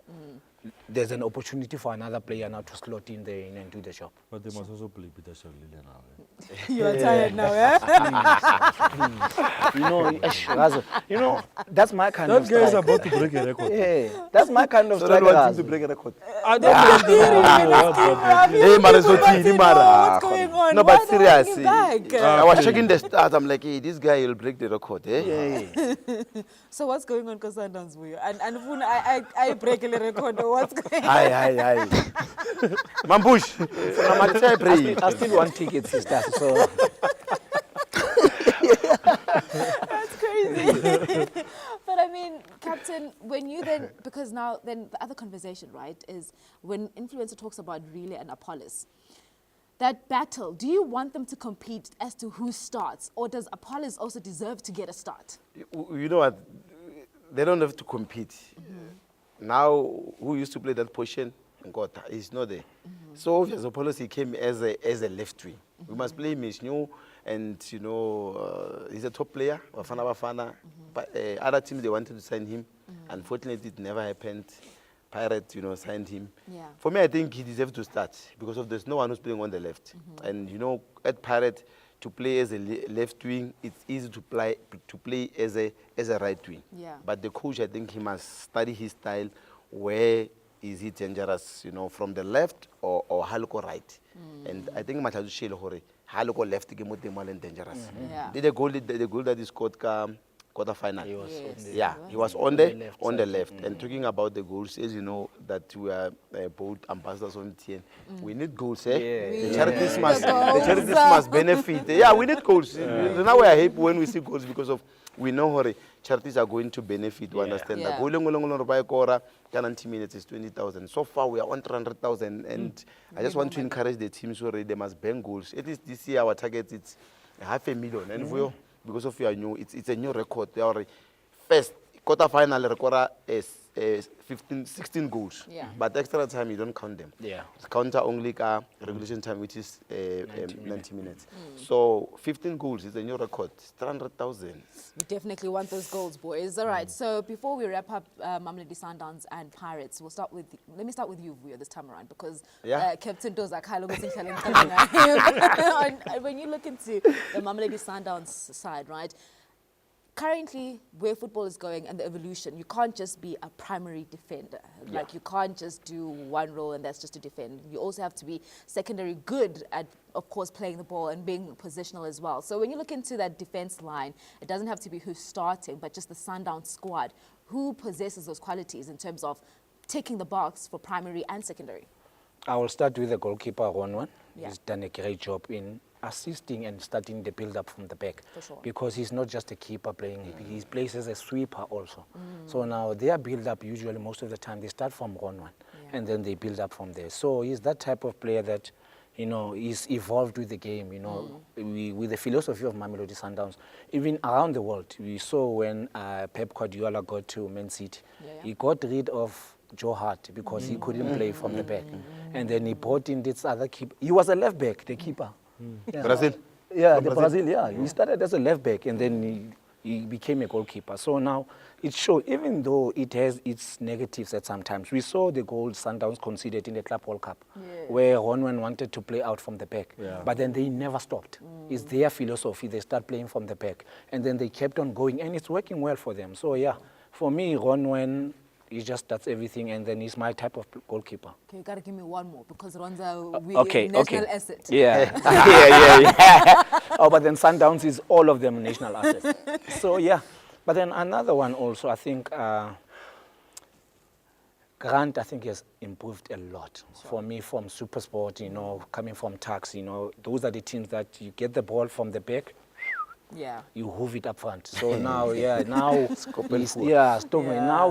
there's an opportunity for another player now to slot in there and do the job. But they must also play Peter Shalile now. You are tired now, eh? Razo, that's my kind That of guy is striker. about to break a record. Yeah, that's my kind of So that striker. wants him to Razo. break a record. I don't know. Hey, Mara, so Tini, Mara. What's going on? No, Why but are they holding seriously, you back? I was checking the stats. I'm like, hey, this guy will break the record, eh? So what's going on, Sundowns, Vuyo? And I break a record. What's going on? Aye. Mambush. I still want tickets, sister. So That's crazy. But I mean, Captain, when you then, because now then the other conversation, right, is when influencer talks about Relay and Apollos, that battle, do you want them to compete as to who starts, or does Apollos also deserve to get a start? You know what? they don't have to compete. Now, who used to play that position? Nkota is not there. So obviously, policy came as a left wing. We must play him. He's new, and you know he's a top player. Bafana. But other teams they wanted to sign him. Unfortunately, it never happened. Pirates, you know, signed him. Yeah. For me, I think he deserves to start because of there's no one who's playing on the left. And you know, at Pirates, to play as a left wing, it's easy to play as a right wing. Yeah. But the coach, I think he must study his style. Where is he dangerous, you know, from the left or halko right? And I think Mahlatse Mphahlele halko left ke mo teng and dangerous. Yeah. The goal that he scored quarterfinal. He was Yes. on the, Yeah, he was on the left. And talking about the goals, as you know, that we are both ambassadors on MTN. We need goals, eh? Yeah. The charities need must the goals. the charities must benefit. Yeah, we need goals. Now we are happy when we see goals because of we know how charities are going to benefit. We understand that. Yeah. Goal 90 minutes is 20,000. So far we are on 300,000, and I just want to encourage the teams already. They must bang goals. At least this year our target is 500,000. And Vuyo, because of your new, it's a new record. They are first quarterfinal record is 16 goals. Yeah. But extra time you don't count them. Yeah. It's counter only regulation time, which is 90 minutes. So 15 goals is a new record. 300,000. We definitely want those goals, boys. All right. So before we wrap up Mamelodi Sundowns and Pirates, we'll start with. Let me start with you, Vuyo, this time around, because Captain Doza Kylo was and when you look into the Mamelodi Sundowns side, right? Currently, where football is going and the evolution, you can't just be a primary defender. Like, you can't just do one role and that's just to defend. You also have to be secondary good at, of course, playing the ball and being positional as well. So when you look into that defense line, it doesn't have to be who's starting, but just the Sundown squad. Who possesses those qualities in terms of ticking the box for primary and secondary? I will start with the goalkeeper, Ronwan. Yeah. He's done a great job in assisting and starting the build-up from the back. For sure. Because he's not just a keeper playing, he plays as a sweeper also. So now their build-up, usually most of the time, they start from Ronwan, and then they build up from there. So he's that type of player that, you know, he's evolved with the game, you know, with the philosophy of Mamelodi Sundowns. Even around the world, we saw when Pep Guardiola got to Man City, he got rid of Joe Hart because he couldn't play from the back. And then he brought in this other keeper. He was a left back, the keeper. Yeah. Brazil? Yeah, the Brazil, yeah. He started as a left back and then he became a goalkeeper. So now it shows, even though it has its negatives at sometimes, we saw the goal Sundowns conceded in the Club World Cup, where Ronwan wanted to play out from the back, but then they never stopped. It's their philosophy. They start playing from the back, and then they kept on going, and it's working well for them. So yeah, for me, Ronwan, he just does everything, and then he's my type of goalkeeper. Okay, you gotta give me one more because Ronza, we Okay, national asset. Yeah. yeah. Oh, but then Sundowns is all of them national assets. So yeah, but then another one also, I think Grant, I think, has improved a lot. For me, from SuperSport, you know, coming from Tax, you know, those are the teams that you get the ball from the back, Yeah. you hoof it up front. So now, now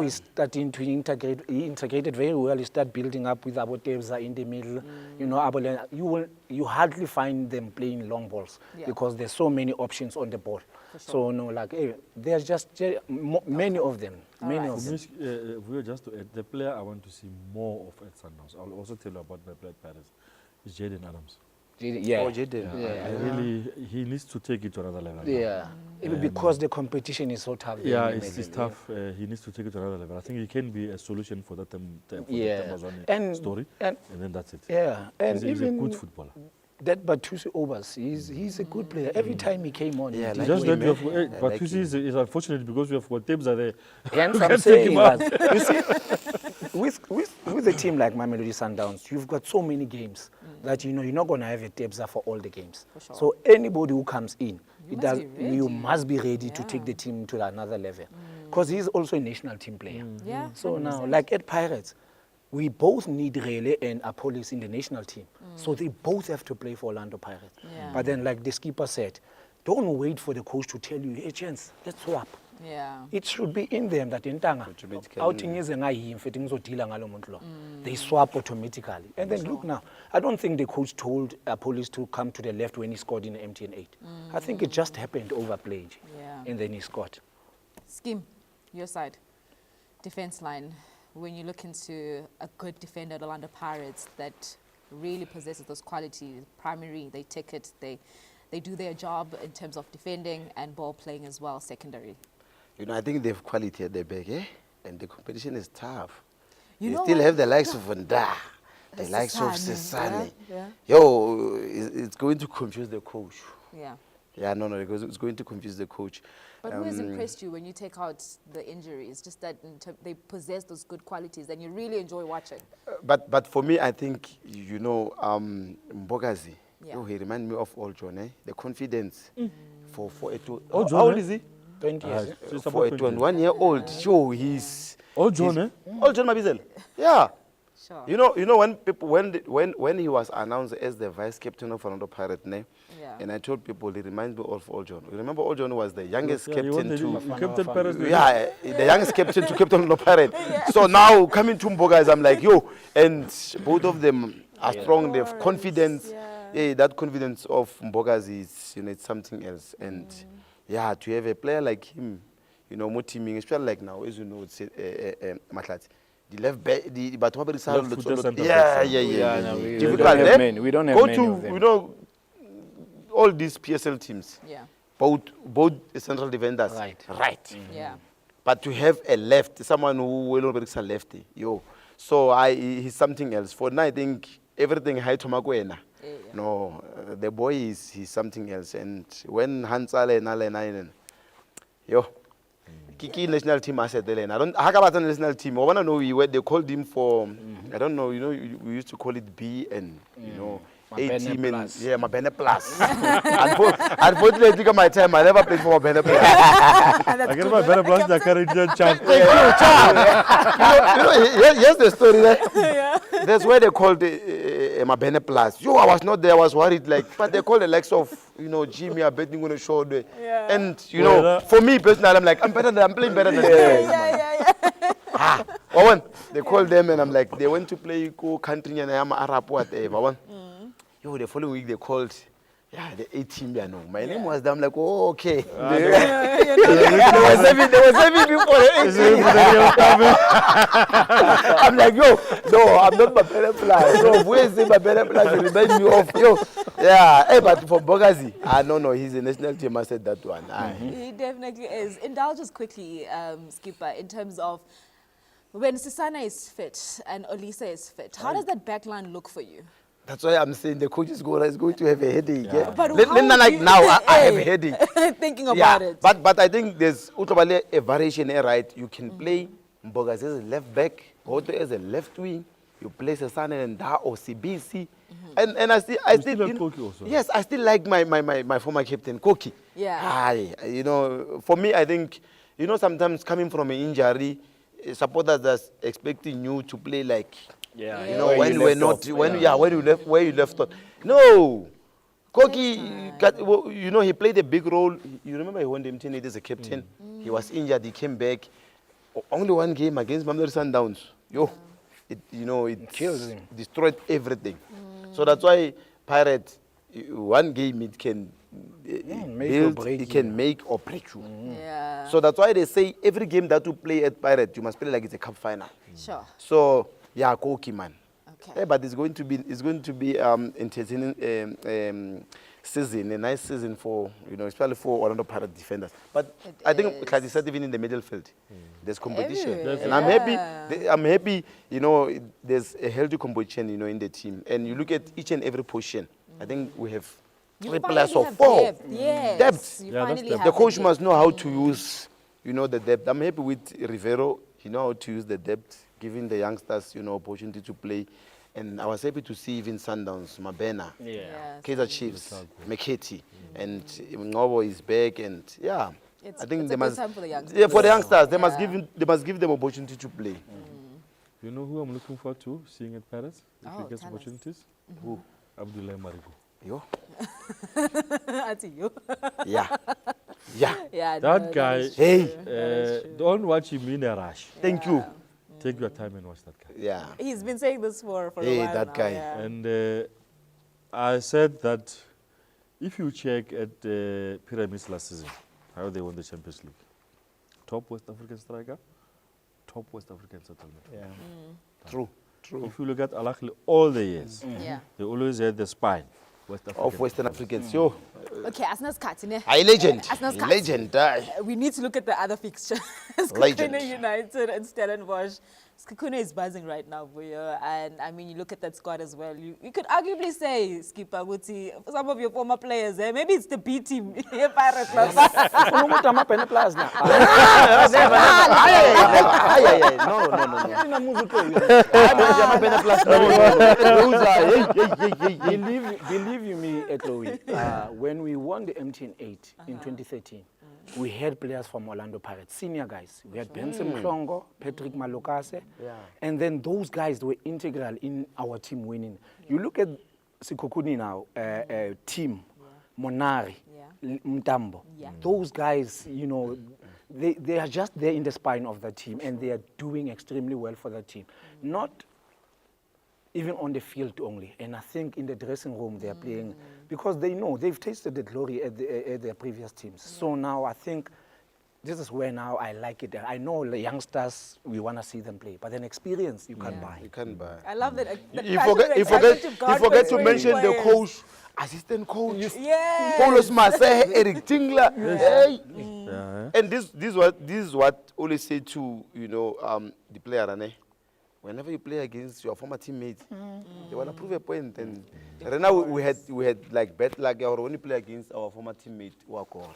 he's starting to integrate. He integrated very well. He started building up with Abotebza in the middle. You know, you hardly find them playing long balls because there's so many options on the ball. So no, like there's just many of them. Many of them. Vuyo, just to add, the player I want to see more of at Sundowns, I'll also tell you about my player at Paris, is Jaden Adams. Yeah. Oh, Jaden. I really, he needs to take it to another level. Yeah. Because the competition is so tough. Yeah, it's tough. He needs to take it to another level. I think he can be a solution for that story, and then that's it. Yeah, and he's a good footballer. That Batusi Obas, he's a good player. Every time he came on, Yeah, Just that we have, Batusi is unfortunate because we have got Tebza there. Hence I'm saying, but you see, with a team like Mamelodi Sundowns, you've got so many games that you know you're not going to have a Tebza for all the games. Sure. So anybody who comes in, You must be ready to take the team to another level, because he's also a national team player. Yeah. So now, like at Pirates, we both need Rele and Apollos in the national team. So they both have to play for Orlando Pirates. Yeah. But then, like the skipper said, don't wait for the coach to tell you, hey, chance, let's swap. Yeah. It should be in them that intanga outing is they swap automatically. And then look now, I don't think the coach told Apollos to come to the left when he scored in the MTN8. I think it just happened overplayed. Yeah. And then he scored. Scheme, your side. defense line, when you look into a good defender at Orlando Pirates that really possesses those qualities, primary, they take it, they do their job in terms of defending and ball playing as well, secondary. You know, I think they have quality at the back, eh? And the competition is tough. You They know still what? have the likes of Vanda, the The likes of Sesane, Sesane. yeah. Yo, it's going to confuse the coach. Yeah. Yeah, no, because it's going to confuse the coach. But who has impressed you when you take out the injuries? Just that they possess those good qualities and you really enjoy watching. But for me, I think, you know, Mbogazi, Yeah. yo, he reminds me of Old John, eh? The confidence for a Old how John, old eh? is he? 20 years. It's For a about 20. 21-year-old, sure, he's Old John, eh? Old John Mabizel. Yeah. Sure. You know when people when he was announced as the vice captain of Orlando Pirates, ne? Yeah. And I told people he reminds me of Old John. You remember Old John was the youngest Yeah, he captain wanted to he Captain Paris. yeah, the youngest captain to captain Orlando Pirates. So now coming to Mbogazi, I'm like, yo, and both of them are strong. They have confidence. Yeah, that confidence of Mbogazi is, you know, it's something else. And yeah, to have a player like him, you know, more teaming, especially like now, as you know, it's Mahlatse. The left back, the Left-footed centre yeah, back. yeah. no, we Difficult, don't have eh? many. We don't have Go many to, of them. you know, all these PSL teams, Yeah. both central defenders, Right. Yeah. But to have a left, someone who will not be lefty, yo. So he's something else. For now, I think everything high to Makwena. Yeah. No, the boy he's something else. And when Hansale and Allen, yo, Kiki national team asset then. I don't Hakabata national team. I wanna know where they called him for I don't know, you know, we used to call it B and you know A Mabene team and Plus. yeah, Mabene Plus. Unfortunately, my time I never played for Mabene Plus. I get my better blast the Caribbean champ. Here's the story there. That's why they called Mabene Plus. Yo, I was not there, I was worried, like, but they called the likes of, you know, Jimmy, I betting on the show. And, you know, for me personally, I'm like, I'm playing better than them. One, they called them and I'm like, they went to play country and I'm Arab, whatever. One. Yo, the following week they called, the A team, you know. My name was there. I'm like, oh, okay. They were saving me for the A team. I'm like, yo, no, I'm not my better plan. So where is my better plan? Remind me of, yo. Yeah, hey, but for Bogazi, no, he's a national team. I said that one. He definitely is. Indulge us quickly, Skipper, in terms of when Sesane is fit and Olisa is fit, how does that back line look for you? That's why I'm saying the coach is going to have a headache. Yeah. But Like now, I have a headache. Thinking about it. But I think there's a variation here, right? You can play Mbogazi as a left back, Goto as a left wing. You play Sesane and Da or CBC. And I still like you know, Koki also. yes, I still like my former captain, Koki. Yeah. Aye, you know, for me, I think, you know, sometimes coming from an injury, supporters are expecting you to play like, Yeah. you know, Where when you you were left not, off. where you left off. No, Koki, you know, he played a big role. You remember he won the MTN8 as a captain. He was injured. He came back. Only one game against Mamelodi Sundowns. Yo, it kills him. destroyed everything. So that's why Pirates, one game it can make or build, break it can make or break you. Yeah. So that's why they say every game that you play at Pirates, you must play like it's a cup final. Sure. So yeah, Koki man. Okay. Yeah, but it's going to be entertaining season, a nice season for, you know, especially for Orlando Pirates defenders. But It I think is. Clauiee said even in the middle field, there's competition, Everywhere. and I'm happy. You know, there's a healthy competition, you know, in the team, and you look at each and every position. I think we have You 3 finally players of have 4. depth. Yes. Depth. You Yeah, that's finally depth. have The coach depth. must know how to use, you know, the depth. I'm happy with Rivero. He know how to use the depth, giving the youngsters, you know, opportunity to play. And I was happy to see even Sundowns, Mabena, Yes. Kaizer Chiefs, Meketi, and Ngobo is back. And yeah, It's- I think it's they a good must. time for the youngsters. Yeah, for the youngsters, they Yeah. must give them opportunity to play. You know who I'm looking forward to seeing at Paris? If Oh, he gets tell us. opportunities? Who? Abdullah Marigo. Yo, I see you. yeah, yeah. Yeah. That no, guy, is true. Hey. That is true. Don't watch him in a rush. Thank you. Take your time and watch that guy. Yeah. He's been saying this for Hey, a while that now, guy. yeah. And I said that if you check at Pyramids last season, how they won the Champions League. Top West African striker, top West African settlement. Yeah. True. If you look at Al Ahly all the years, Yeah. they always had the spine. West African. Of Western Africans. Yo, Okay, Asna's cut, ne? legend. Asna's cut. Legend. We need to look at the other fixtures. Legend. Sekhukhune United and Stellenbosch. Sekhukhune is buzzing right now, Vuyo. And I mean, you look at that squad as well. You could arguably say, Skipper Guti, some of your former players, maybe it's the B team. Pirates. No, Believe you me, Clauiee, when we won the MTN8 in 2013, we had players from Orlando Pirates, senior guys. We had Benson Mhlongo, Patrick Malokase, and then those guys were integral in our team winning. You look at Sekhukhune now, team, Monari, Mtambo. Those guys, you know, they are just there in the spine of the team, and they are doing extremely well for the team. Not even on the field only. And I think in the dressing room they are playing, because they know, they've tasted the glory at their previous teams. So now I think this is where now I like it. I know the youngsters, we want to see them play, but then experience you can't buy. you can't buy. I love that. You forget to mention the coach, assistant coach, Paulos Mase, Eric Tingler. Hey. And this is what always say to, you know, the player, Rane. Whenever you play against your former teammates, they want to prove a point. And right now we had like bad luck, or when you play against our former teammate, Wakor.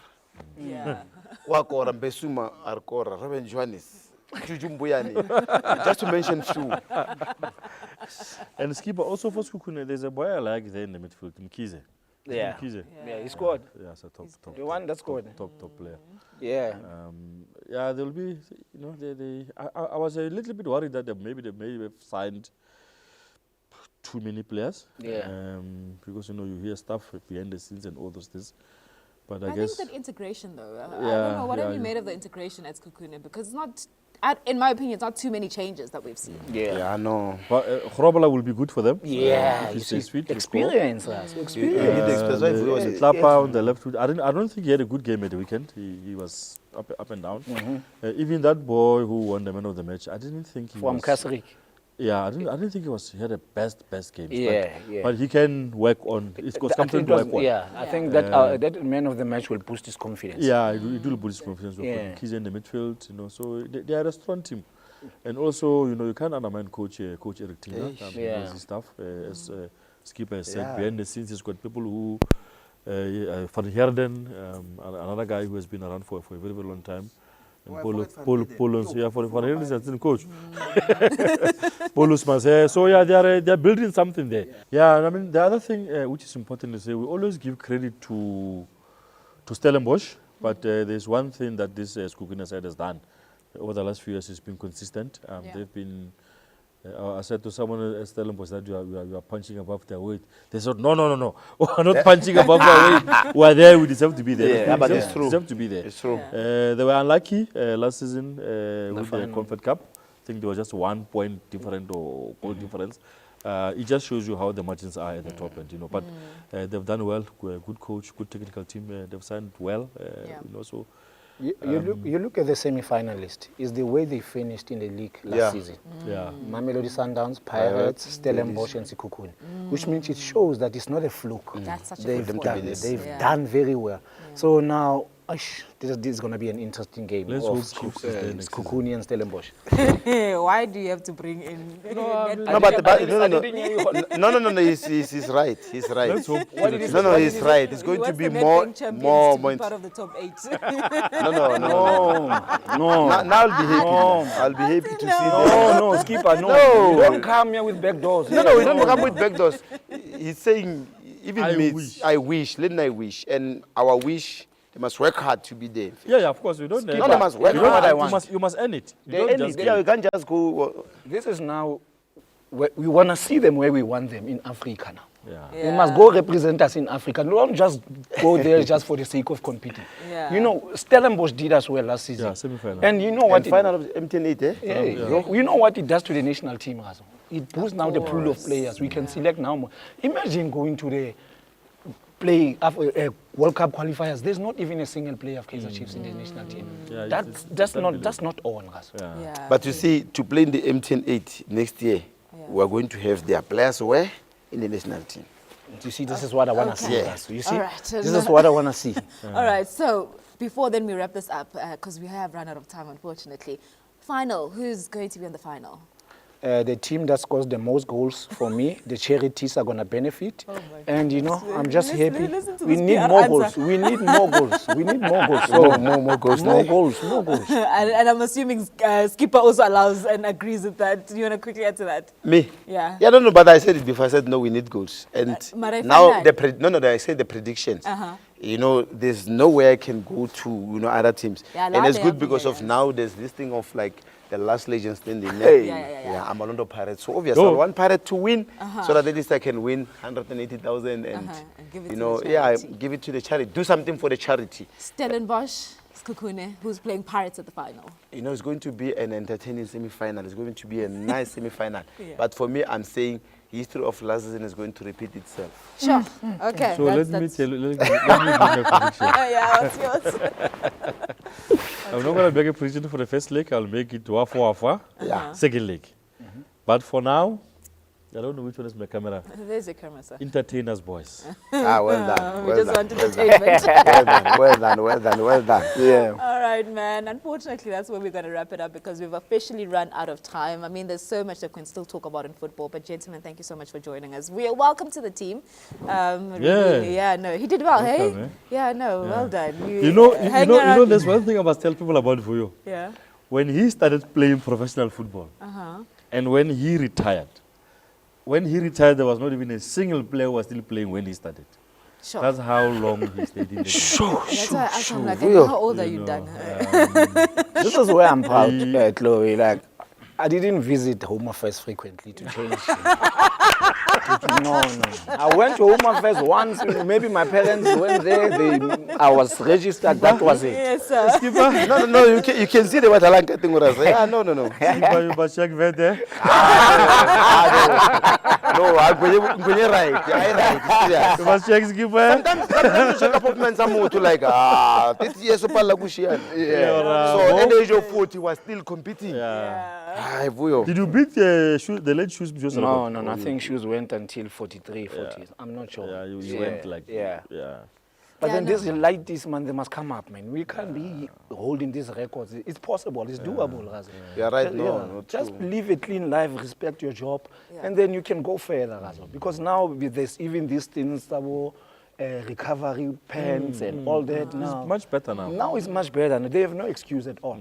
Yeah. Wakor, Mbesuma, Arkora, Raven Johannes, Jujumbuyani. Just to mention few. And Skipper, also for Sekhukhune, there's a boy I like there in the midfield, Mkize. Yeah. Mkize. Yeah, he scored. Yeah, it's a top The one that scored. top player. Yeah. Yeah, there'll be, you know, I was a little bit worried that they maybe have signed too many players. Yeah. Because, you know, you hear stuff behind the scenes and all those things. But I I guess think that integration, though, I don't know, what have you made of the integration at Sekhukhune? Because it's not, in my opinion, it's not too many changes that we've seen. Yeah, I know. But Grobola will be good for them. Yeah, If he you stays see, fit, experience. The Tlapa on the left foot. I don't think he had a good game at the weekend. He was up and down. Even that boy who won the man of the match, I didn't think he From was. Kasrik. Yeah, I didn't think he had a best game. Yeah, but he can work on. It's got something to work on. Yeah, I think that that man of the match will boost his confidence. Yeah, it will boost his confidence. Yeah. He's in the midfield, you know. So they are a strong team, and also, you know, you can't undermine Coach Eric Tingler. He knows his stuff. As Skipper has said, behind the scenes, he's got people who, Van Herden, another guy who has been around for a very, very long time. Paulus, yeah, for Herden is assistant coach. Paulus Mase. So yeah, they're building something there. Yeah, and I mean the other thing which is important to say, we always give credit to Stellenbosch, but there's one thing that this Sekhukhune side has done over the last few years. Has been consistent. They've been. I said to someone at Stellenbosch that you are punching above their weight. They said, no. We're not punching above our weight. We're there. We deserve to be there. Yeah, but it's true. Deserve to be there. It's true. They were unlucky last season with the Comfort Cup. I think there was just 1 point different or goal difference. It just shows you how the margins are at the top end, you know. But they've done well. Good coach, good technical team. They've signed well, you know. So. You look at the semi-finalist, is the way they finished in the league last season. Mamelodi Sundowns, Pirates, Stellenbosch and Sekhukhune, which means it shows that it's not a fluke. That's such a They've good done, point. they've done very well. So now, this is going to be an interesting game Let's of hope Chiefs is there next Sekhukhune and Stellenbosch. Why do you have to bring in? No, he's right. He's right. Let's hope. No, he's right. It's going to be more points. Part of the top 8. No. Now I'll be happy to see them. No, Skipper, no. You don't come here with back doors. No, we don't come with back doors. He's saying, even I wish, and our wish, they must work hard to be there. Yeah, of course. We don't. They must work hard. You must earn it. We can't just go. This is now, we want to see them where we want them in Africa now. Yeah. They must go represent us in Africa. Don't just go there just for the sake of competing. You know, Stellenbosch did as well last season. Yeah, semi-final. And you know what? Final of MTN8, You know what it does to the national team, Razo? It boosts now the pool of players. We can select now more. Imagine going to the play World Cup qualifiers, there's not even a single player of Kaizer Chiefs in the national team. Yeah, That's not all, guys. Yeah. But you see, to play in the MTN8 next year, we are going to have their players where? In the national team. You see, this is what I want to see, guys. You see, All right. this is what I want to see. All right, so before then we wrap this up, because we have run out of time, unfortunately. Final, who's going to be in the final? The team that scores the most goals for me, the charities are going to benefit. Oh my And you know, I'm just happy. listen to We this need PR more answer. goals. We need more goals. We need more goals. So, more goals. More goals. More goals. And I'm assuming Skipper also allows and agrees with that. Do you want to quickly add to that? Me? Yeah. Yeah, no, but I said it before. I said, no, we need goals. And but I now, find I said the predictions. Uh-huh. You know, there's no way I can go to, you know, other teams. Yeah, and now it's they good have because of players. now there's this thing of like the last legend standing Yeah, there. yeah. I'm a London Pirate. So obviously, I want Pirate to win so that at least I can win 180,000 and, And give it you to know, the yeah, charity. give it to the charity. Do something for the charity. Stellenbosch, Sekhukhune, who's playing Pirates at the final. You know, it's going to be an entertaining semi-final. It's going to be a nice semi-final. Yeah. But for me, I'm saying history of last season is going to repeat itself. Sure. Okay. So let me give you my prediction. Yeah, what's yours? I'm not going to make a prediction for the first leg. I'll make it wafa. Yeah. Second leg. But for now, I don't know which one is my camera. There's your camera, sir. Entertainers, boys. Well done. We Well just done. want entertainment. Well done. Yeah. All right, man. Unfortunately, that's where we're going to wrap it up because we've officially run out of time. I mean, there's so much that we can still talk about in football. But, gentlemen, thank you so much for joining us. We are welcome to the team. Really, yeah, no, he did well, hey? Welcome, eh? Yeah, no, well done. You know, there's one thing I must tell people about Vuyo. Yeah. When he started playing professional football, and when he retired, there was not even a single player who was still playing when he started. Sure. That's how long he stayed in the game. That's why I asked him, like, Vuyo. how old are you, know, Dan? This is where I'm proud, Chloe. Like, I didn't visit Home Affairs frequently to change. No. I went to Home Affairs once. Maybe my parents went there. I was registered. That was it. Yes, sir. No, you can see the Watalanka thing with us. Yeah, no. You must check there. No, I'm going right. You must check skipper. Sometimes you check up of men some to like, this year so Palakushian. So at the age of 40, he was still competing. Hi, Vuyo. Did you beat the late shoes? No. I think shoes went until 43, 40. I'm not sure. Yeah, you went like. Yeah. Yeah, But then no. this like this, man, they must come up, man. We can't be holding these records. It's possible. It's doable, Razi. You're right, no. Just live a clean life, respect your job, and then you can go further, Razi. Because now with this, even these things, recovery pens and all that now. It's much better now. Now it's much better. They have no excuse at all.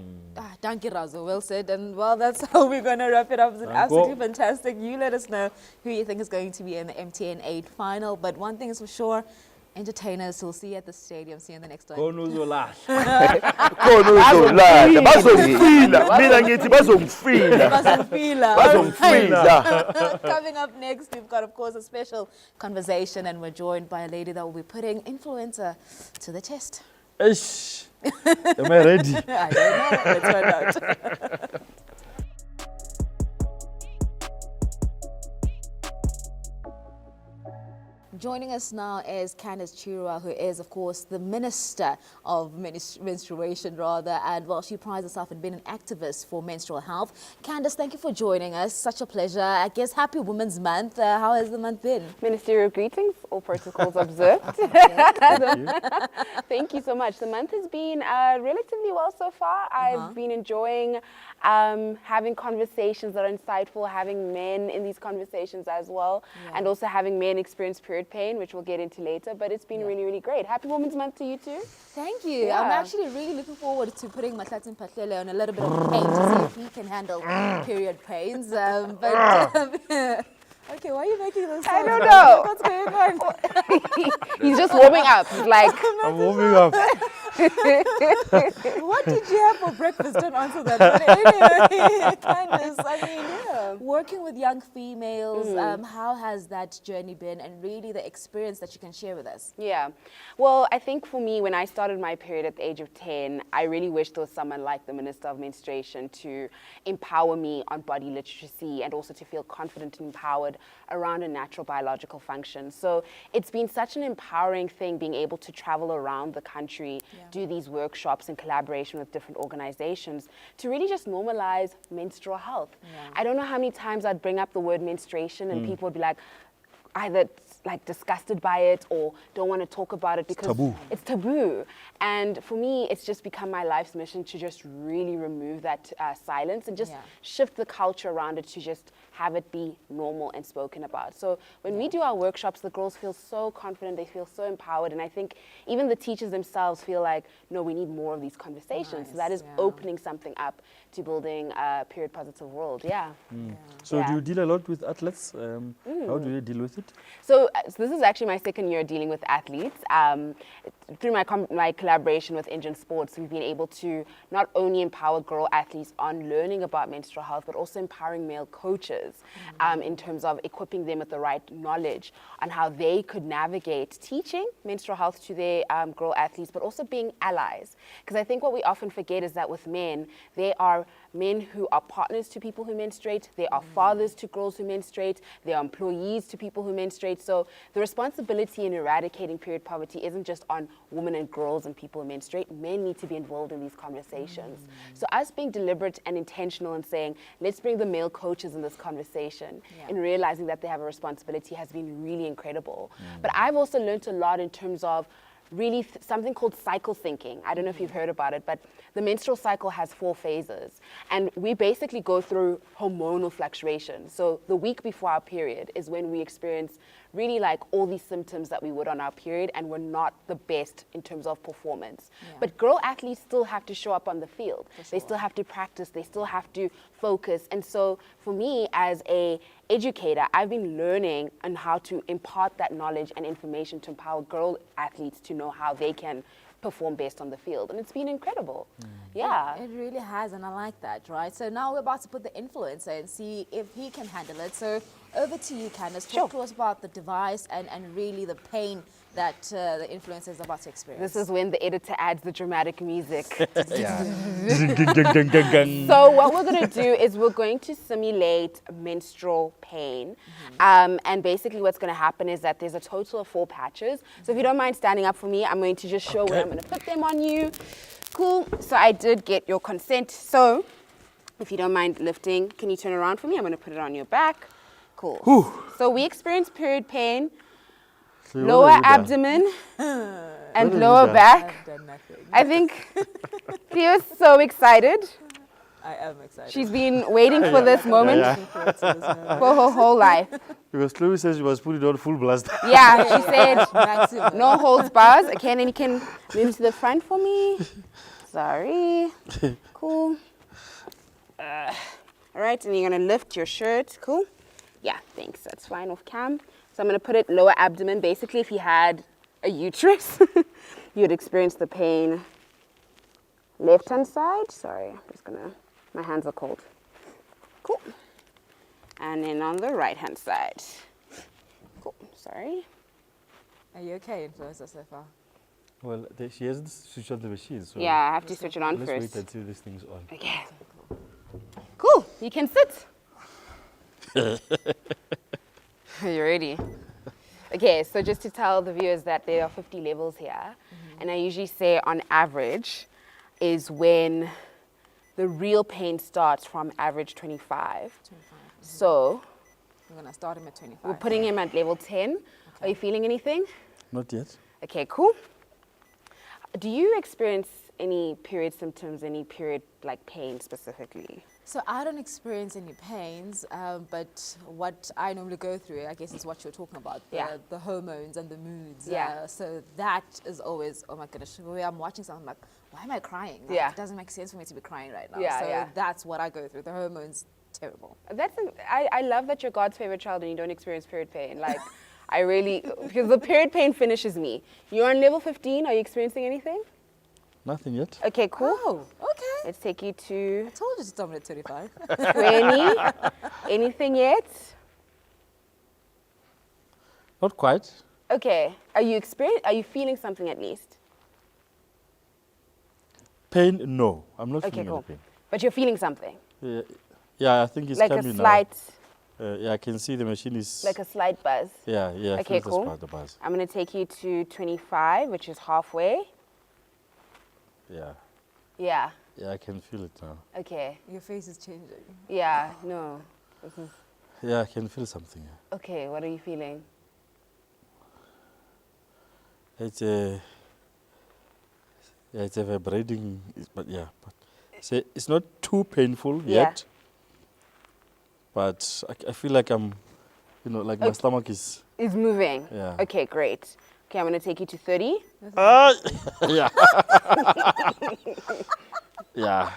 Thank you, Razo. Well said. And well, that's how we're going to wrap it up. It's absolutely fantastic. You let us know who you think is going to be in the MTN8 final. But one thing is for sure, entertainers will see you at the stadium. See you in the next one. Coming up next, we've got, of course, a special conversation, and we're joined by a lady that will be putting influencer to the test. Ish. Am I ready? I don't know. Let's find out. Joining us now is Candace Chirwa, who is, of course, the Minister of Menstruation, and well, she prides herself in being an activist for menstrual health. Candace, thank you for joining us. Such a pleasure. I guess Happy Women's Month. How has the month been? Ministerial greetings, all protocols observed. Thank you so much. The month has been relatively well so far. I've been enjoying having conversations that are insightful, having men in these conversations as well, and also having men experience period pain, which we'll get into later. But it's been really, really great. Happy Women's Month to you too. Thank you. Yeah. I'm actually really looking forward to putting Mahlatse Mphahlele on a little bit of pain to see if he can handle period pains. Okay, why are you making those sounds? I don't know. What's going on? He's just warming up. He's like, I'm warming up. What did you have for breakfast? Don't answer that. But anyway, Candice, I mean, working with young females, how has that journey been, and really the experience that you can share with us? Yeah. Well, I think for me, when I started my period at the age of 10, I really wished there was someone like the Minister of Menstruation to empower me on body literacy and also to feel confident and empowered around a natural biological function. So it's been such an empowering thing being able to travel around the country, do these workshops in collaboration with different organizations to really just normalize menstrual health. I don't know how many times I'd bring up the word menstruation and people would be like, either like disgusted by it or don't want to talk about it because it's taboo. And for me, it's just become my life's mission to just really remove that silence and just shift the culture around it to just have it be normal and spoken about. So when we do our workshops, the girls feel so confident, they feel so empowered, and I think even the teachers themselves feel like, no, we need more of these conversations. So that is opening something up to building a period positive world. So do you deal a lot with athletes? How do you deal with it? So this is actually my second year dealing with athletes. Through my collaboration with Engine Sports, we've been able to not only empower girl athletes on learning about menstrual health, but also empowering male coaches in terms of equipping them with the right knowledge on how they could navigate teaching menstrual health to their girl athletes, but also being allies. Because I think what we often forget is that with men, they are men who are partners to people who menstruate, they are fathers to girls who menstruate, they are employees to people who menstruate. So the responsibility in eradicating period poverty isn't just on women and girls and people who menstruate. Men need to be involved in these conversations. So us being deliberate and intentional and saying, let's bring the male coaches in this conversation and realizing that they have a responsibility has been really incredible. But I've also learned a lot in terms of really something called cycle thinking. I don't know if you've heard about it, but the menstrual cycle has 4 phases. And we basically go through hormonal fluctuations. So the week before our period is when we experience really like all these symptoms that we would on our period, and we're not the best in terms of performance. But girl athletes still have to show up on the field. They still have to practice, they still have to focus. And so for me as a educator, I've been learning on how to impart that knowledge and information to empower girl athletes to know how they can perform best on the field, and it's been incredible. It really has, and I like that, right? So now we're about to put the influencer and see if he can handle it. So over to you, Candice. Talk to us about the device and really the pain that the influencer is about to experience. This is when the editor adds the dramatic music. Yeah. So what we're going to do is we're going to simulate menstrual pain. And basically what's going to happen is that there's a total of 4 patches. So if you don't mind standing up for me, I'm going to just show where I'm going to put them on you. Cool. So I did get your consent. So if you don't mind lifting, can you turn around for me? I'm going to put it on your back. Cool. So we experience period pain. So lower abdomen and lower back. I think Theo's so excited. I am excited. She's been waiting for this moment for her whole life. Because Clauiee says she was put it on full blast. Yeah, she said no holds bars. Okay, and then you can move to the front for me. Sorry. Cool. All right, and you're gonna lift your shirt. Cool. Yeah, thanks. That's fine off cam. So I'm going to put it lower abdomen. Basically, if you had a uterus, you'd experience the pain left-hand side. Sorry, I'm just going to, my hands are cold. Cool. And then on the right-hand side. Cool, sorry. Are you okay, influencer, so far? Well, she hasn't switched on the machine, so yeah, I have to switch it on let's first. wait until this thing's on. Okay. Cool, you can sit. Are you ready? Okay, so just to tell the viewers that there are 50 levels here, and I usually say on average is when the real pain starts from average 25. So we're going to start him at 25. We're putting him at level 10. Okay. Are you feeling anything? Not yet. Okay, cool. Do you experience any period symptoms, any period like pain specifically? So I don't experience any pains, but what I normally go through, I guess, is what you're talking about, the hormones and the moods. So that is always, oh my goodness, I'm watching something, I'm like, why am I crying? Like, it doesn't make sense for me to be crying right now. So that's what I go through. The hormones, terrible. I love that you're God's favorite child and you don't experience period pain. Like, I really, because the period pain finishes me. You're on level 15, are you experiencing anything? Nothing yet. Okay, cool. Oh, okay. Let's take you to I told you to stop at 25. 20. Anything yet? Not quite. Okay. Are you feeling something at least? Pain? No, I'm not Okay, feeling cool. any pain. But you're feeling something. Yeah, I think it's Like a coming slight, yeah, I can see the machine is. like a slight buzz. Yeah, I Okay, feel cool. the buzz. I'm going to take you to 25, which is halfway. Yeah, Yeah. I can feel it now. Okay. Your face is changing. Yeah. No. Yeah, I can feel something. Okay. What are you feeling? It's a vibrating, but it's not too painful Yeah. yet. But I feel like I'm, like my stomach is. It's moving. Yeah. Okay, great. Okay, I'm going to take you to 30. Yeah.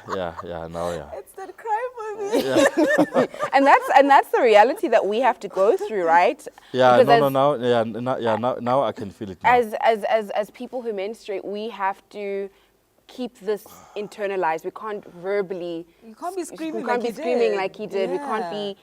yeah. Now, yeah. It's that cry for me. And that's the reality that we have to go through, right? Yeah. Because Now I can feel it. Now. as people who menstruate, we have to keep this internalized. We can't verbally. You can't be screaming We can't like be he screaming did. like he did. We can't Yeah. be.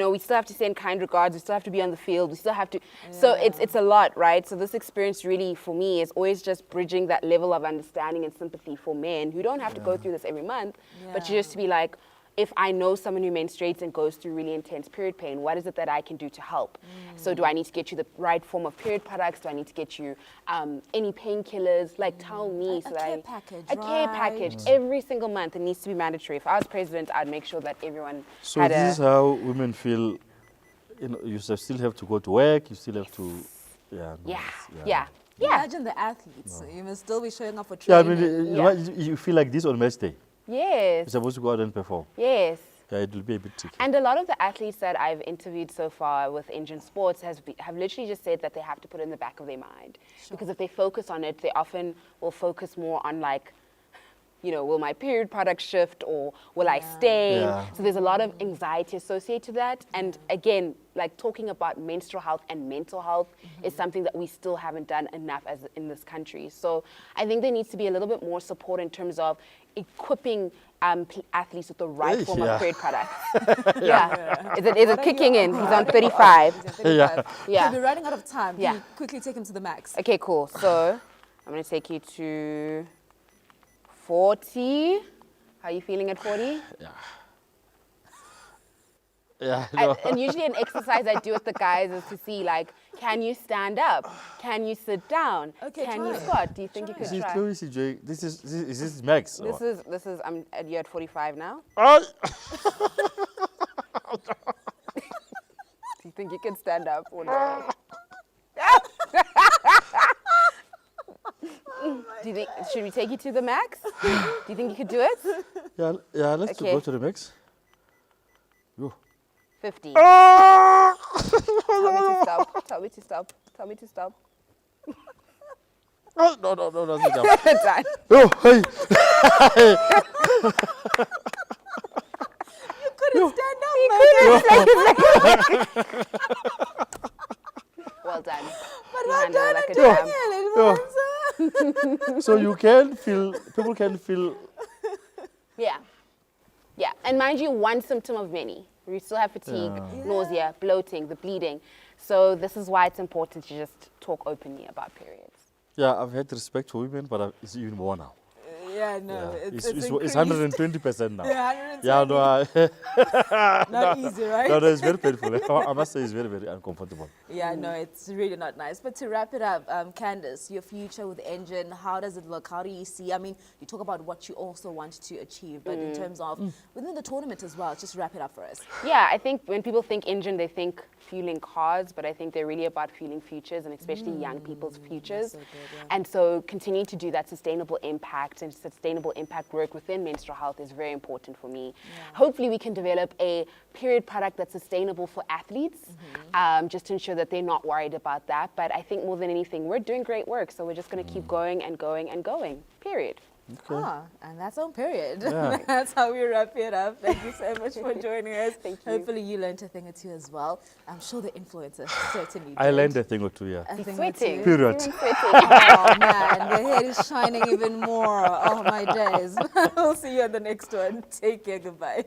We still have to send kind regards. We still have to be on the field. We still have to. So it's a lot, right? So this experience really, for me, is always just bridging that level of understanding and sympathy for men who don't have to go through this every month, but just to be like, if I know someone who menstruates and goes through really intense period pain, what is it that I can do to help? So do I need to get you the right form of period products? Do I need to get you any painkillers? Like, tell me. A care package, A care right? package. Every single month, it needs to be mandatory. If I was president, I'd make sure that everyone So had this is how women feel. You still have to go to work. You still have to. Yeah. Imagine the athletes. You must still be showing up for Yeah, I training. mean, you feel like this on match day. Yes. You're supposed to go out and perform. Yes. Yeah, it will be a bit tricky. And a lot of the athletes that I've interviewed so far with Engine Sports have literally just said that they have to put it in the back of their mind. Because if they focus on it, they often will focus more on like, will my period product shift or will I stain? Yeah. So there's a lot of anxiety associated to that. And again, like talking about menstrual health and mental health is something that we still haven't done enough as in this country. So I think there needs to be a little bit more support in terms of equipping athletes with the right form of period products. Is it kicking in? He's on 35. Yeah. Yeah. We're running out of time. Yeah. Can you quickly take him to the max? Okay, cool. So I'm going to take you to 40. How are you feeling at 40? Yeah. No. And usually an exercise I do with the guys is to see, like, can you stand up? Can you sit down? Okay, can you try. squat? Do you think you could See, try? Chloe, is enjoying. Is this max? This is you're at 45 now. Oh. Do you think you can stand up or no? Do you think, should we take you to the max? Do you think you could do it? Yeah. Let's Okay. go to the max. Yo. 50. Ah! Tell me to stop. Tell me to stop. Oh, no, sit down. Done. Oh, hey. Couldn't stand up, man. Well done. But You well handled it done, like a Daniel. champ. It was, So people can feel. Yeah. And mind you, one symptom of many. We still have fatigue, nausea, bloating, the bleeding. So this is why it's important to just talk openly about periods. Yeah, I've had respect for women, but it's even more now. yeah, no. Yeah. It's It's increased. 120% now. Yeah, 120. Yeah, no, Not easy, right? no, it's very painful. I must say it's very, very uncomfortable. Yeah, no, it's really not nice. But to wrap it up, Candice, your future with Engine, how does it look? How do you see? I mean, you talk about what you also want to achieve, but in terms of within the tournament as well, just wrap it up for us. Yeah, I think when people think Engine, they think fueling cars, but I think they're really about fueling futures and especially young people's futures. so good, yeah. And so continuing to do that sustainable impact and sustainable impact work within menstrual health is very important for me. Hopefully we can develop a period product that's sustainable for athletes, just to ensure that they're not worried about that. But I think more than anything, we're doing great work, so we're just going to keep going and going and going, period. And that's on period. Yeah. That's how we wrap it up. Thank you so much for joining us. Thank you. Hopefully you learned a thing or two as well. I'm sure the influencer certainly did. I learned a thing or two, yeah. A thing or Sweating. two. Period. Even sweating. Oh man, the head is shining even more. Oh my days. We'll see you on the next one. Take care. Goodbye.